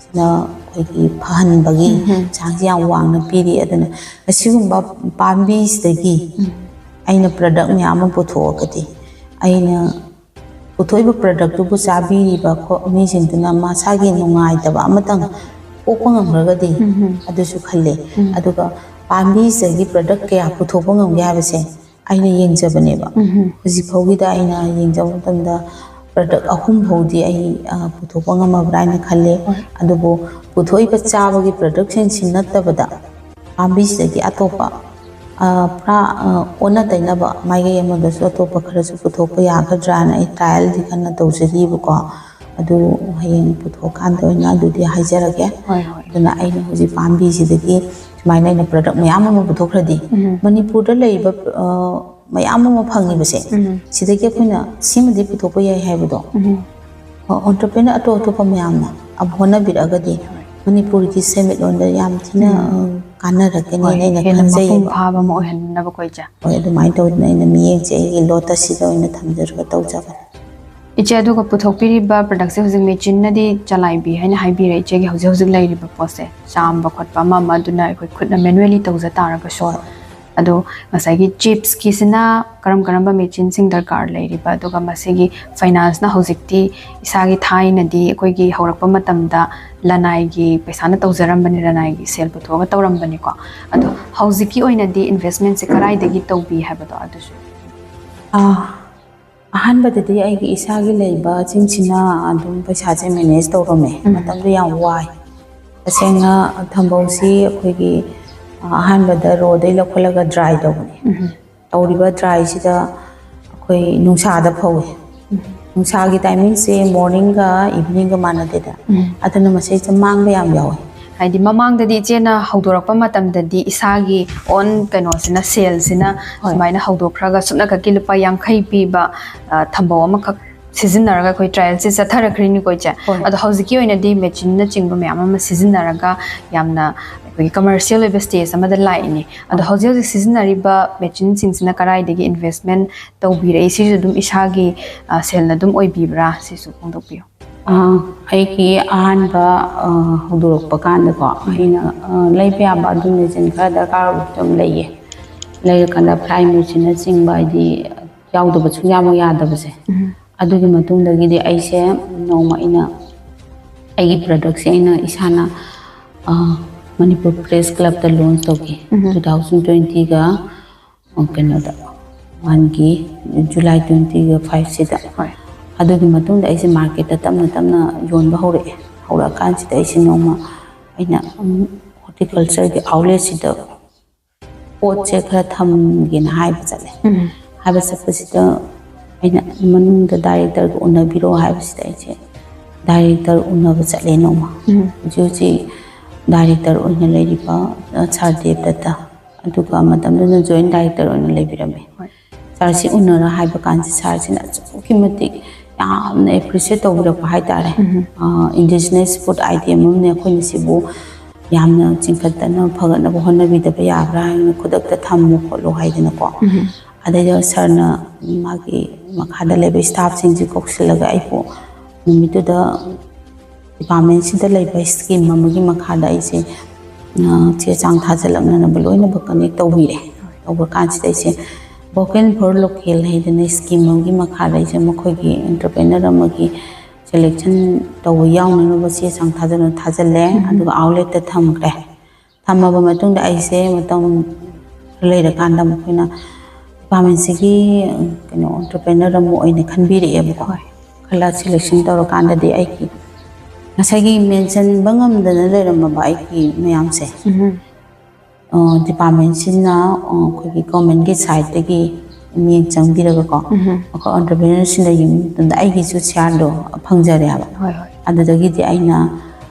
ꯁꯤꯅ ꯑꯩꯈꯣꯏꯒꯤ ꯐꯍꯟꯕꯒꯤ ꯆꯥꯡꯁꯤ ꯌꯥꯝ ꯋꯥꯡꯅ ꯄꯤꯔꯤ ꯑꯗꯨꯅ ꯑꯁꯤꯒꯨꯝꯕ ꯄꯥꯝꯕꯤꯁꯤꯗꯒꯤ ꯑꯩꯅ ꯄ꯭ꯔꯗꯛ ꯃꯌꯥꯝ ꯑꯃ ꯄꯨꯊꯣꯛꯑꯒꯗꯤ ꯑꯩꯅ ꯄꯨꯊꯣꯛꯏꯕ ꯄ꯭ꯔꯗꯛꯇꯨꯕꯨ ꯆꯥꯕꯤꯔꯤꯕ ꯃꯤꯁꯤꯡꯗꯨꯅ ꯃꯁꯥꯒꯤ ꯅꯨꯡꯉꯥꯏꯇꯕ ꯑꯃꯇꯪ ꯄꯣꯛꯄ ꯉꯝꯈ꯭ꯔꯒꯗꯤ ꯑꯗꯨꯁꯨ ꯈꯜꯂꯦ ꯑꯗꯨꯒ ꯄꯥꯝꯕꯤꯁꯤꯗꯒꯤ ꯄ꯭ꯔꯗꯛ ꯀꯌꯥ ꯄꯨꯊꯣꯛꯄ ꯉꯝꯒꯦ ꯍꯥꯏꯕꯁꯦ ꯑꯩꯅ ꯌꯦꯡꯖꯕꯅꯦꯕ ꯍꯧꯖꯤꯛ ꯐꯥꯎꯒꯤꯗ ꯑꯩꯅ ꯌꯦꯡꯖꯕ ꯃꯇꯝꯗ ꯄ꯭ꯔꯗꯛ 3 ꯐꯥꯎꯗꯤ ꯑꯩ ꯄꯨꯊꯣꯛꯄ ꯉꯝꯃꯕ꯭ꯔꯥ ꯍꯥꯏꯅ ꯈꯜꯂꯦ ꯑꯗꯨꯕꯨ ꯄꯨꯊꯣꯛꯏꯕ ꯆꯥꯕꯒꯤ ꯄ꯭ꯔꯗꯛꯁꯤꯡꯁꯤ ꯅꯠꯇꯕꯗ ꯄꯥꯝꯕꯤꯁꯤꯗꯒꯤ ꯑꯇꯣꯞꯄ ꯄꯨꯔꯥ ꯑꯣꯟꯅ ꯇꯩꯅꯕ ꯃꯥꯏꯀꯩ ꯑꯃꯗꯁꯨ ꯑꯇꯣꯞꯄ ꯈꯔꯁꯨ ꯄꯨꯊꯣꯛꯄ ꯌꯥꯒꯗ꯭ꯔꯥꯅ ꯑꯩ ꯇ꯭ꯔꯥꯏꯌꯦꯜꯗꯤ ꯀꯟꯅ ꯇꯧꯖꯔꯤꯕꯀꯣ ꯑꯗꯨ ꯍꯌꯦꯡ ꯄꯨꯊꯣꯛꯀꯥꯟꯗ ꯑꯣꯏꯅ ꯑꯗꯨꯗꯤ ꯍꯥꯏꯖꯔꯒꯦ ꯑꯗꯨꯅ ꯑꯩꯅ ꯍꯧꯖꯤꯛ ꯄꯥꯝꯕꯤꯁꯤꯗꯒꯤ ꯁꯨꯃꯥꯏꯅ ꯑꯩꯅ ꯄ꯭ꯔꯗꯛ ꯃꯌꯥꯝ ꯑꯃ ꯄꯨꯊꯣꯛꯈ꯭ꯔꯗꯤ ꯃꯅꯤꯄꯨꯔꯗ ꯂꯩꯔꯤꯕ ꯃꯌꯥꯝ ꯑꯃ ꯐꯪꯉꯤꯕꯁꯦ ꯁꯤꯗꯒꯤ ꯑꯩꯈꯣꯏꯅ ꯁꯤꯃꯗꯤ ꯄꯨꯊꯣꯛꯄ ꯌꯥꯏ ꯍꯥꯏꯕꯗꯣ ꯑꯣꯟꯇꯔꯄ꯭ꯔꯦꯅꯔ ꯑꯇꯣꯞ ꯑꯇꯣꯞꯄ ꯃꯌꯥꯝꯅ ꯍꯣꯠꯅꯕꯤꯔꯛꯑꯒꯗꯤ ꯃꯅꯤꯄꯨꯔꯒꯤ ꯁꯦꯟꯃꯤꯠꯂꯣꯟꯗ ꯌꯥꯝ ꯊꯤꯅ ꯀꯥꯟꯅꯔꯛꯀꯅꯤꯅ ꯑꯩꯅ ꯈꯟꯖꯩꯌꯦꯕ ꯃꯄꯨꯡ ꯐꯥꯕ ꯑꯃ ꯑꯣꯏꯍꯟꯅꯕ ꯀꯣꯏꯆ ꯍꯣꯏ ꯑꯗꯨꯃꯥꯏꯅ ꯇꯧꯗꯅ ꯑꯩꯅ ꯃꯤꯠꯌꯦꯡꯁꯦ ꯑꯩꯒꯤ ꯂꯣꯇꯁꯁꯤꯗ ꯑꯣꯏꯅ ꯊꯝꯖꯔꯒ ꯇꯧꯖꯕꯅꯦ ꯏꯆꯦ ꯑꯗꯨꯒ ꯄꯨꯊꯣꯛꯄꯤꯔꯤꯕ ꯄ꯭ꯔꯗꯛꯁꯦ ꯍꯧꯖꯤꯛ ꯃꯦꯆꯤꯟꯅꯗꯤ ꯆꯂꯥꯏꯕꯤ ꯍꯥꯏꯅ ꯍꯥꯏꯕꯤꯔꯦ ꯏꯆꯦꯒꯤ ꯍꯧꯖꯤꯛ ꯂꯩꯔꯤꯕ ꯄꯣꯠꯁꯦ ꯆꯥꯝꯕ ꯈꯣꯠꯄ ꯑꯃ ꯑꯗꯨꯅ ꯑꯩꯈꯣꯏ ꯈꯨꯠꯅ ꯃꯦꯅꯨꯋꯦꯂꯤ ꯇꯧꯖ ꯇꯥꯔꯒꯁꯨ ꯑꯗꯣ ꯉꯁꯥꯏꯒꯤ ꯆꯤꯞꯁꯀꯤꯁꯤꯅ ꯀꯔꯝꯕ ꯃꯦꯆꯤꯟꯁꯤꯡ ꯗꯔꯀꯥꯔ ꯂꯩꯔꯤꯕ ꯑꯗꯨꯒ ꯃꯁꯤꯒꯤ ꯐꯥꯏꯅꯥꯟꯁꯅ ꯍꯧꯖꯤꯛꯇꯤ ꯏꯁꯥꯒꯤ ꯊꯥꯏꯅꯗꯤ ꯑꯩꯈꯣꯏꯒꯤ ꯍꯧꯔꯛꯄ ꯃꯇꯝꯗ ꯂꯅꯥꯏꯒꯤ ꯄꯩꯁꯥꯅ ꯇꯧꯖꯔꯝꯕꯅꯤ ꯂꯅꯥꯏꯒꯤ ꯁꯦꯜ ꯄꯨꯊꯣꯛꯑꯒ ꯇꯧꯔꯝꯕꯅꯤꯀꯣ ꯑꯗꯣ ꯍꯧꯖꯤꯛꯀꯤ ꯑꯣꯏꯅꯗꯤ ꯏꯟꯚꯦꯁꯃꯦꯟꯠꯁꯦ ꯀꯗꯥꯏꯗꯒꯤ ꯇꯧꯕꯤ ꯍꯥꯏꯕꯗꯣ ꯑꯗꯨꯁꯨ ꯑꯍꯥꯟꯕꯗꯗꯤ ꯑꯩꯒꯤ ꯏꯁꯥꯒꯤ ꯂꯩꯕ ꯆꯤꯡꯁꯤꯅ ꯑꯗꯨꯝ ꯄꯩꯁꯥꯁꯦ ꯃꯦꯅꯦꯖ ꯇꯧꯔꯝꯃꯦ ꯃꯇꯝꯗꯨ ꯌꯥꯝ ꯋꯥꯏ ꯇꯁꯦꯡꯅ ꯊꯝꯕꯧꯁꯤ ꯑꯩꯈꯣꯏꯒꯤ ꯑꯍꯥꯟꯕꯗ ꯔꯣꯗꯩ ꯂꯧꯈꯠꯂꯒ ꯗ꯭ꯔꯥꯏ ꯇꯧꯕꯅꯦ ꯇꯧꯔꯤꯕ ꯗ꯭ꯔꯥꯏꯁꯤꯗ ꯑꯩꯈꯣꯏ ꯅꯨꯡꯁꯥꯗ ꯐꯧꯋꯦ ꯅꯨꯡꯁꯥꯒꯤ ꯇꯥꯏꯃꯤꯡꯁꯦ ꯃꯣꯔꯅꯤꯡꯒ ꯏꯚꯤꯅꯤꯡꯒ ꯃꯥꯟꯅꯗꯦꯗ ꯑꯗꯨꯅ ꯃꯁꯤꯁꯦ ꯃꯥꯡꯕ ꯌꯥꯝ ꯌꯥꯎꯋꯦ ꯍꯥꯏꯗꯤ ꯃꯃꯥꯡꯗꯗꯤ ꯏꯆꯦꯅ ꯍꯧꯗꯣꯔꯛꯄ ꯃꯇꯝꯗꯗꯤ ꯏꯁꯥꯒꯤ ꯑꯣꯟ ꯀꯩꯅꯣꯁꯤꯅ ꯁꯦꯜꯁꯤꯅ ꯁꯨꯃꯥꯏꯅ ꯍꯧꯗꯣꯛꯈ꯭ꯔꯒ ꯁꯨꯞꯅꯈꯛꯀꯤ ꯂꯨꯄꯥ 50 ꯄꯤꯕ ꯊꯝꯕꯧ ꯑꯃꯈꯛ ꯁꯤꯖꯤꯟꯅꯔꯒ ꯑꯩꯈꯣꯏ ꯇ꯭ꯔꯥꯌꯦꯜꯁꯦ ꯆꯠꯊꯔꯛꯈ꯭ꯔꯤꯅꯤꯀꯣ ꯏꯆꯦ ꯑꯗꯣ ꯍꯧꯖꯤꯛꯀꯤ ꯑꯣꯏꯅꯗꯤ ꯃꯦꯆꯤꯟꯅ ꯆꯤꯡꯕ ꯃꯌꯥꯝ ꯑꯃ ꯁꯤꯖꯤꯟꯅꯔꯒ ꯌꯥꯝꯅ ꯑꯩꯈꯣꯏꯒꯤ ꯀꯃꯔꯁꯤꯌꯦꯜ ꯑꯣꯏꯕ ꯁ꯭ꯇꯦꯖ ꯑꯃꯗ ꯂꯥꯛꯏꯅꯤ ꯑꯗꯣ ꯍꯧꯖꯤꯛ ꯁꯤꯖꯤꯟꯅꯔꯤꯕ ꯃꯦꯆꯤꯟꯁꯤꯡꯁꯤꯅ ꯀꯗꯥꯏꯗꯒꯤ ꯏꯟꯚꯦꯁꯃꯦꯟꯠ ꯇꯧꯕꯤꯔꯛꯏ ꯁꯤꯁꯨ ꯑꯗꯨꯝ ꯏꯁꯥꯒꯤ ꯁꯦꯜꯅ ꯑꯗꯨꯝ ꯑꯣꯏꯕꯤꯕ꯭ꯔꯥ ꯁꯤꯁꯨ ꯐꯣꯡꯗꯣꯛꯄꯤꯌꯨ ꯑꯩꯒꯤ ꯑꯍꯥꯟꯕ ꯍꯧꯗꯣꯔꯛꯄ ꯀꯥꯟꯗꯀꯣ ꯑꯩꯅ ꯂꯩꯕ ꯌꯥꯕ ꯑꯗꯨꯝ ꯃꯦꯆꯤꯟ ꯈꯔ ꯗꯔꯀꯥꯔ ꯑꯣꯏꯕ ꯑꯗꯨꯝ ꯂꯩꯌꯦ ꯂꯩꯔꯀꯥꯟꯗ ꯐ꯭ꯔꯥꯏ ꯃꯦꯆꯤꯟꯅꯆꯤꯡꯕ ꯍꯥꯏꯗꯤ ꯌꯥꯎꯗꯕ ꯁꯨꯡꯌꯥꯃꯛ ꯌꯥꯗꯕꯁꯦ ꯑꯗꯨꯒꯤ ꯃꯇꯨꯡꯗꯒꯤꯗꯤ ꯑꯩꯁꯦ ꯅꯣꯡꯃ ꯑꯩꯅ ꯑꯩꯒꯤ ꯄ꯭ꯔꯗꯛꯁꯦ ꯑꯩꯅ ꯏꯁꯥꯅ ꯃꯅꯤꯄꯨꯔ ꯄ꯭ꯔꯦꯁ ꯀ꯭ꯂꯕꯇ ꯂꯣꯟꯆ ꯇꯧꯈꯤ 2020ꯒ ꯀꯩꯅꯣꯗ 1ꯒꯤ ꯖꯨꯂꯥꯏ 25 ꯑꯗꯨꯒꯤ ꯃꯇꯨꯡꯗ ꯑꯩꯁꯦ ꯃꯥꯔꯀꯦꯠꯇ ꯇꯞꯅ ꯇꯞꯅ ꯌꯣꯟꯕ ꯍꯧꯔꯛꯑꯦ ꯍꯧꯔꯛꯑꯀꯥꯟꯁꯤꯗ ꯑꯩꯁꯦ ꯅꯣꯡꯃ ꯑꯩꯅ ꯍꯣꯔꯇꯤꯀꯜꯆꯔꯒꯤ ꯑꯥꯎꯠꯂꯦꯠꯁꯤꯗ ꯄꯣꯠꯁꯦ ꯈꯔ ꯊꯝꯒꯦꯅ ꯍꯥꯏꯕ ꯆꯠꯂꯦ ꯍꯥꯏꯕ ꯆꯠꯄꯁꯤꯗ ꯑꯩꯅ ꯃꯅꯨꯡꯗ ꯗꯥꯏꯔꯦꯛꯇꯔꯒ ꯎꯅꯕꯤꯔꯣ ꯍꯥꯏꯕꯁꯤꯗ ꯑꯩꯁꯦ ꯗꯥꯏꯔꯦꯛꯇꯔ ꯎꯅꯕ ꯆꯠꯂꯦ ꯅꯣꯡꯃ ꯍꯧꯖꯤꯛ ꯍꯧꯖꯤꯛ ꯗꯥꯏꯔꯦꯛꯇꯔ ꯑꯣꯏꯅ ꯂꯩꯔꯤꯕ ꯁꯥꯔ ꯗꯦꯕꯗꯠꯇ ꯑꯗꯨꯒ ꯃꯇꯝꯗꯨꯗ ꯖꯣꯏꯟ ꯗꯥꯏꯔꯦꯛꯇꯔ ꯑꯣꯏꯅ ꯂꯩꯕꯤꯔꯝꯃꯦ ꯁꯥꯔꯁꯤ ꯎꯅꯔ ꯍꯥꯏꯕ ꯀꯥꯟꯁꯤ ꯁꯥꯔꯁꯤꯅ ꯑꯁꯨꯛꯀꯤ ꯃꯇꯤꯛ ꯌꯥꯝꯅ ꯑꯦꯄ꯭ꯔꯤꯁꯤꯌꯦꯠ ꯇꯧꯕꯤꯔꯛꯄ ꯍꯥꯏꯇꯥꯔꯦ ꯏꯟꯗꯤꯖꯤꯅꯁ ꯐꯨꯗ ꯑꯥꯏꯇꯦꯝ ꯑꯃꯅꯦ ꯑꯩꯈꯣꯏꯅ ꯁꯤꯕꯨ ꯌꯥꯝꯅ ꯆꯤꯡꯈꯠꯇꯅ ꯐꯒꯠꯅꯕ ꯍꯣꯠꯅꯕꯤꯗꯕ ꯌꯥꯕ꯭ꯔꯥ ꯍꯥꯏꯅ ꯈꯨꯗꯛꯇ ꯊꯝꯃꯨ ꯈꯣꯠꯂꯨ ꯍꯥꯏꯗꯅꯀꯣ ꯑꯗꯩꯗ ꯁꯥꯔꯅ ꯃꯥꯒꯤ ꯃꯈꯥꯗ ꯂꯩꯕ ꯁ꯭ꯇꯥꯐꯁꯤꯡꯁꯤ ꯀꯧꯁꯤꯜꯂꯒ ꯑꯩꯕꯨ ꯅꯨꯃꯤꯠꯇꯨꯗ ꯗꯤꯄꯥꯔꯠꯃꯦꯟꯁꯤꯗ ꯂꯩꯕ ꯁ꯭ꯀꯤꯝ ꯑꯃꯒꯤ ꯃꯈꯥꯗ ꯑꯩꯁꯦ ꯆꯦ ꯆꯥꯡ ꯊꯥꯖꯤꯜꯂꯛꯅꯅꯕ ꯂꯣꯏꯅꯃꯛ ꯀꯅꯦꯛ ꯇꯧꯕꯤꯔꯦ ꯇꯧꯕ ꯀꯥꯟꯁꯤꯗ ꯑꯩꯁꯦ ꯚꯣꯀꯦꯜ ꯐꯣꯔ ꯂꯣꯀꯦꯜ ꯍꯥꯏꯗꯅ ꯁ꯭ꯀꯤꯝ ꯑꯃꯒꯤ ꯃꯈꯥꯗ ꯑꯩꯁꯦ ꯃꯈꯣꯏꯒꯤ ꯑꯦꯟꯇꯔꯄ꯭ꯔꯦꯅꯔ ꯑꯃꯒꯤ ꯁꯦꯂꯦꯛꯁꯟ ꯇꯧꯕ ꯌꯥꯎꯅꯅꯕ ꯆꯦ ꯆꯥꯡ ꯊꯥꯖꯤꯜꯂꯦ ꯑꯗꯨꯒ ꯑꯥꯎꯠꯂꯦꯠꯇ ꯊꯝꯈ꯭ꯔꯦ ꯊꯝꯃꯕ ꯃꯇꯨꯡꯗ ꯑꯩꯁꯦ ꯃꯇꯝ ꯂꯩꯔꯀꯥꯟꯗ ꯃꯈꯣꯏꯅ ꯗꯤꯄꯥꯔꯠꯃꯦꯟꯁꯤꯒꯤ ꯀꯩꯅꯣ ꯑꯦꯟꯇꯔꯄ꯭ꯔꯦꯅꯔ ꯑꯃ ꯑꯣꯏꯅ ꯈꯟꯕꯤꯔꯛꯑꯦꯕꯀꯣ ꯈꯜꯂ ꯁꯦꯂꯦꯛꯁꯟ ꯇꯧꯔꯀꯥꯟꯗꯗꯤ ꯑꯩꯒꯤ ꯉꯁꯥꯏꯒꯤ ꯃꯦꯟꯁꯟꯕ ꯉꯝꯗꯅ ꯂꯩꯔꯝꯃꯕ ꯑꯩꯒꯤ ꯃꯌꯥꯝꯁꯦ ꯗꯤꯄꯥꯔꯠꯃꯦꯟꯁꯤꯅ ꯑꯩꯈꯣꯏꯒꯤ ꯒꯣꯔꯃꯦꯟꯒꯤ ꯁꯥꯏꯠꯇꯒꯤ ꯃꯤꯠꯌꯦꯡ ꯆꯪꯕꯤꯔꯒꯀꯣ ꯑꯩꯈꯣꯏ ꯑꯣꯟꯇꯔꯄ꯭ꯔꯤꯅꯔꯁꯤꯡꯗ ꯌꯦꯡꯕ ꯃꯇꯝꯗ ꯑꯩꯒꯤꯁꯨ ꯁꯤꯌꯥꯔꯗꯣ ꯐꯪꯖꯔꯦꯕ ꯑꯗꯨꯗꯒꯤꯗꯤ ꯑꯩꯅ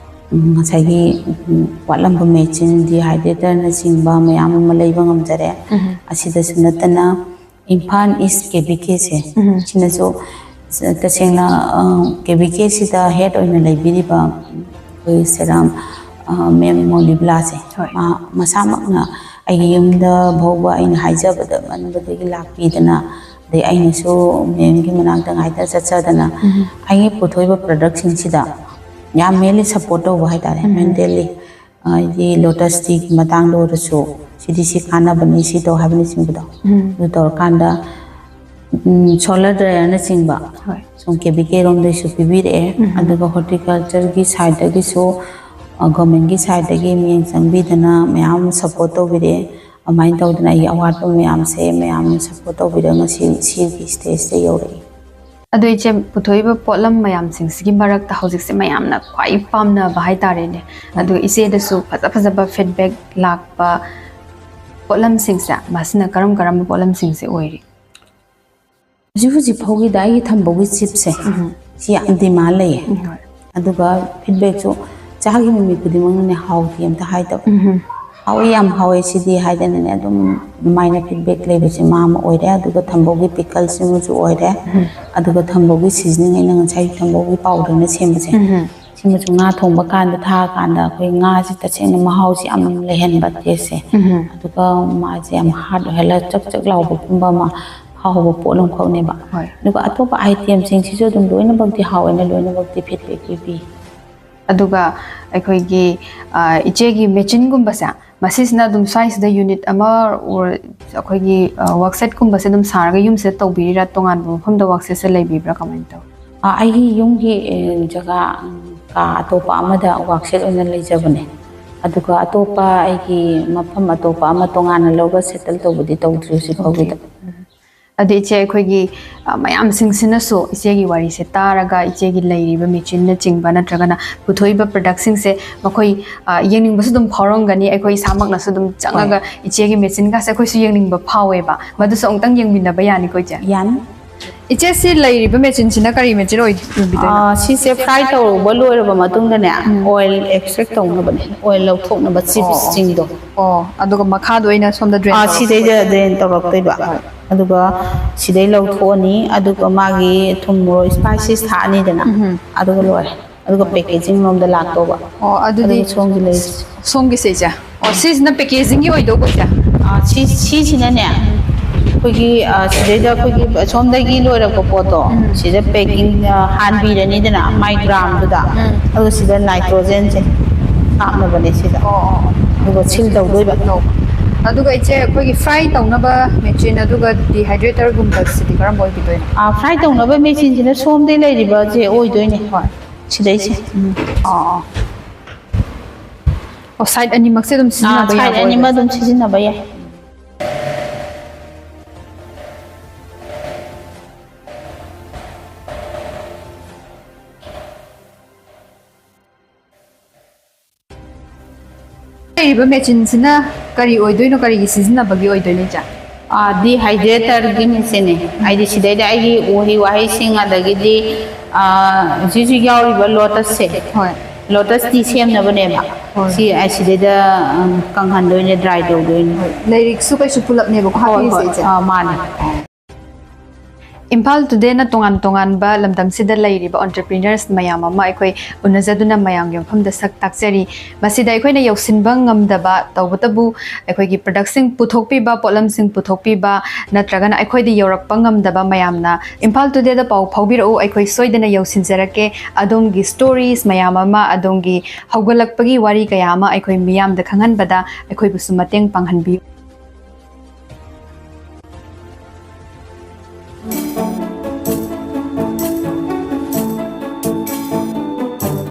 ꯉꯁꯥꯏꯒꯤ ꯋꯥꯠꯂꯝꯕ ꯃꯦꯆꯤꯟ ꯗꯤꯍꯥꯏꯗ꯭ꯔꯦꯇꯔꯅꯆꯤꯡꯕ ꯃꯌꯥꯝ ꯑꯃ ꯂꯩꯕ ꯉꯝꯖꯔꯦ ꯑꯁꯤꯗꯁꯨ ꯅꯠꯇꯅ ꯏꯝꯐꯥꯜ ꯏꯁ KBKꯁꯦ ꯁꯤꯅꯁꯨ तसेंगना KBK सिदा हेड ओइना लेबिरिबा कोई सेराम मेम मोलिब्ला से मसामकना आई युमदा भौबा आइन हाइजबदा मनबदगी लाक्पीदना दे आइनसो मेम की मनाक्ता गाइदा चचदना आई पुथोइबा प्रोडक्ट सिंसिदा याम मेली सपोर्ट तौबा हाइतारे मेंटली ये लोटस टी मतांग दोरसो सिदिसी काना बनी सी तो हाबनी सिंबदा दु तौर कांदा solar dryer na chingba som KBK rom dei su pibire aduga horticulture gi side da gi so government gi side da gi miyeng changbi dana mayam support to bire amain to dana I award to mayam se mayam support to bire ngasi si gi stage te yore adu iche puthoiba potlam mayam sing sigi marak ta hojik se mayam na kwai pamna bahai tare ne adu ise da su faza ba feedback lakpa potlam sing sa masna karam potlam sing se oiri Jifuji phogi dai Thambou chip se si amdi male aduga feedback so chagi mi kudimang ne how ti am ta hai to how yam how sidi hai den ne adum maina feedback le bese mama oire aduga Thambou gi pickles mu chu oire aduga Thambou gi seasoning ai nang chai Thambou gi powder ne sem se simu chu nga thongba kan da tha kan da koi nga si ta cheng ma how si am le hen ba te se aduga ma je am hard hela chak chak law ba kumba ma how ba polong khau ne ba nuka atopa item sing si so dum loina bakti how ena loina bakti feedback bi aduga akhoi gi iche gi machine gum basa masisna dum size da unit ama or akhoi gi workset kum basa dum sarga yum se tawbirira tongan phom da workset se leibibra comment to ai gi yung gi jaga ka atopa amada workset ona leijabane aduga atopa ai gi mapham atopa ama tongana loga settle tawbudi tawdru si phawgi da adi iche akhoi gi mayam sing sina so iche gi wari se taraga iche gi leiriba machine na chingba natragana puthoiba production se makhoi yengning basu dum phorong gani akhoi samak na su dum changaga iche gi machine ga se akhoi su yengning ba phawe ba madu so ongtang yengmina ba yani koi ja yan iche si leiriba machine sina kari machine oi bidai si se fry to boloi ba matung da ne oil extract tong na ba ne oil lau thok na ba chips ching do aduga makha do ina som da drain si dei drain to rok toi ba aduga sidai lau thoni aduga magi thumro spices thani dana aduga loi aduga packaging nom da lak to ba adudi song gi se ja sis na packaging gi oi do ko ja si na ne kogi sidai da kogi som da gi loi ra ko poto sida packing han bi rani dana my gram da aduga sida nitrogen se apna bane sida aduga chill dau doi ba aduga iche akhoi fry tawnaba machine aduga dehydrator gumba sidi karam boy bidoi fry tawnaba machine sina som dei leiriba je oi doine sidai se side ani makse dum sina ba ya side ani ma dum sina ba ya iba machine sina kari oidoino kari gi season bagi oidoine ja dehydrator gi machine ai di sidai da ai gi ohi wahi sing adagi di ji yauri ba lotus se lotus tea sem na bane ba si ai sidai da kanghan doine dry do doine lyric su kai su pull up ne ba kha se ja mani Impal today na tongan ba lamdam sida lairiba entrepreneurs mayam ama aikoi unazaduna mayam yom pham da sak takseri masida aikoi na yausin bang ngamdaba tawbatabu aikoi gi production puthokpi ba polam sing puthokpi ba natragana aikoi di yorak pangamdaba mayam na Impal today da pau phawbiro aikoi soidana yausin jarake adom gi stories mayam ama adom gi haugalakpagi wari kayama aikoi miyam da khangan bada aikoi busu mateng panghanbi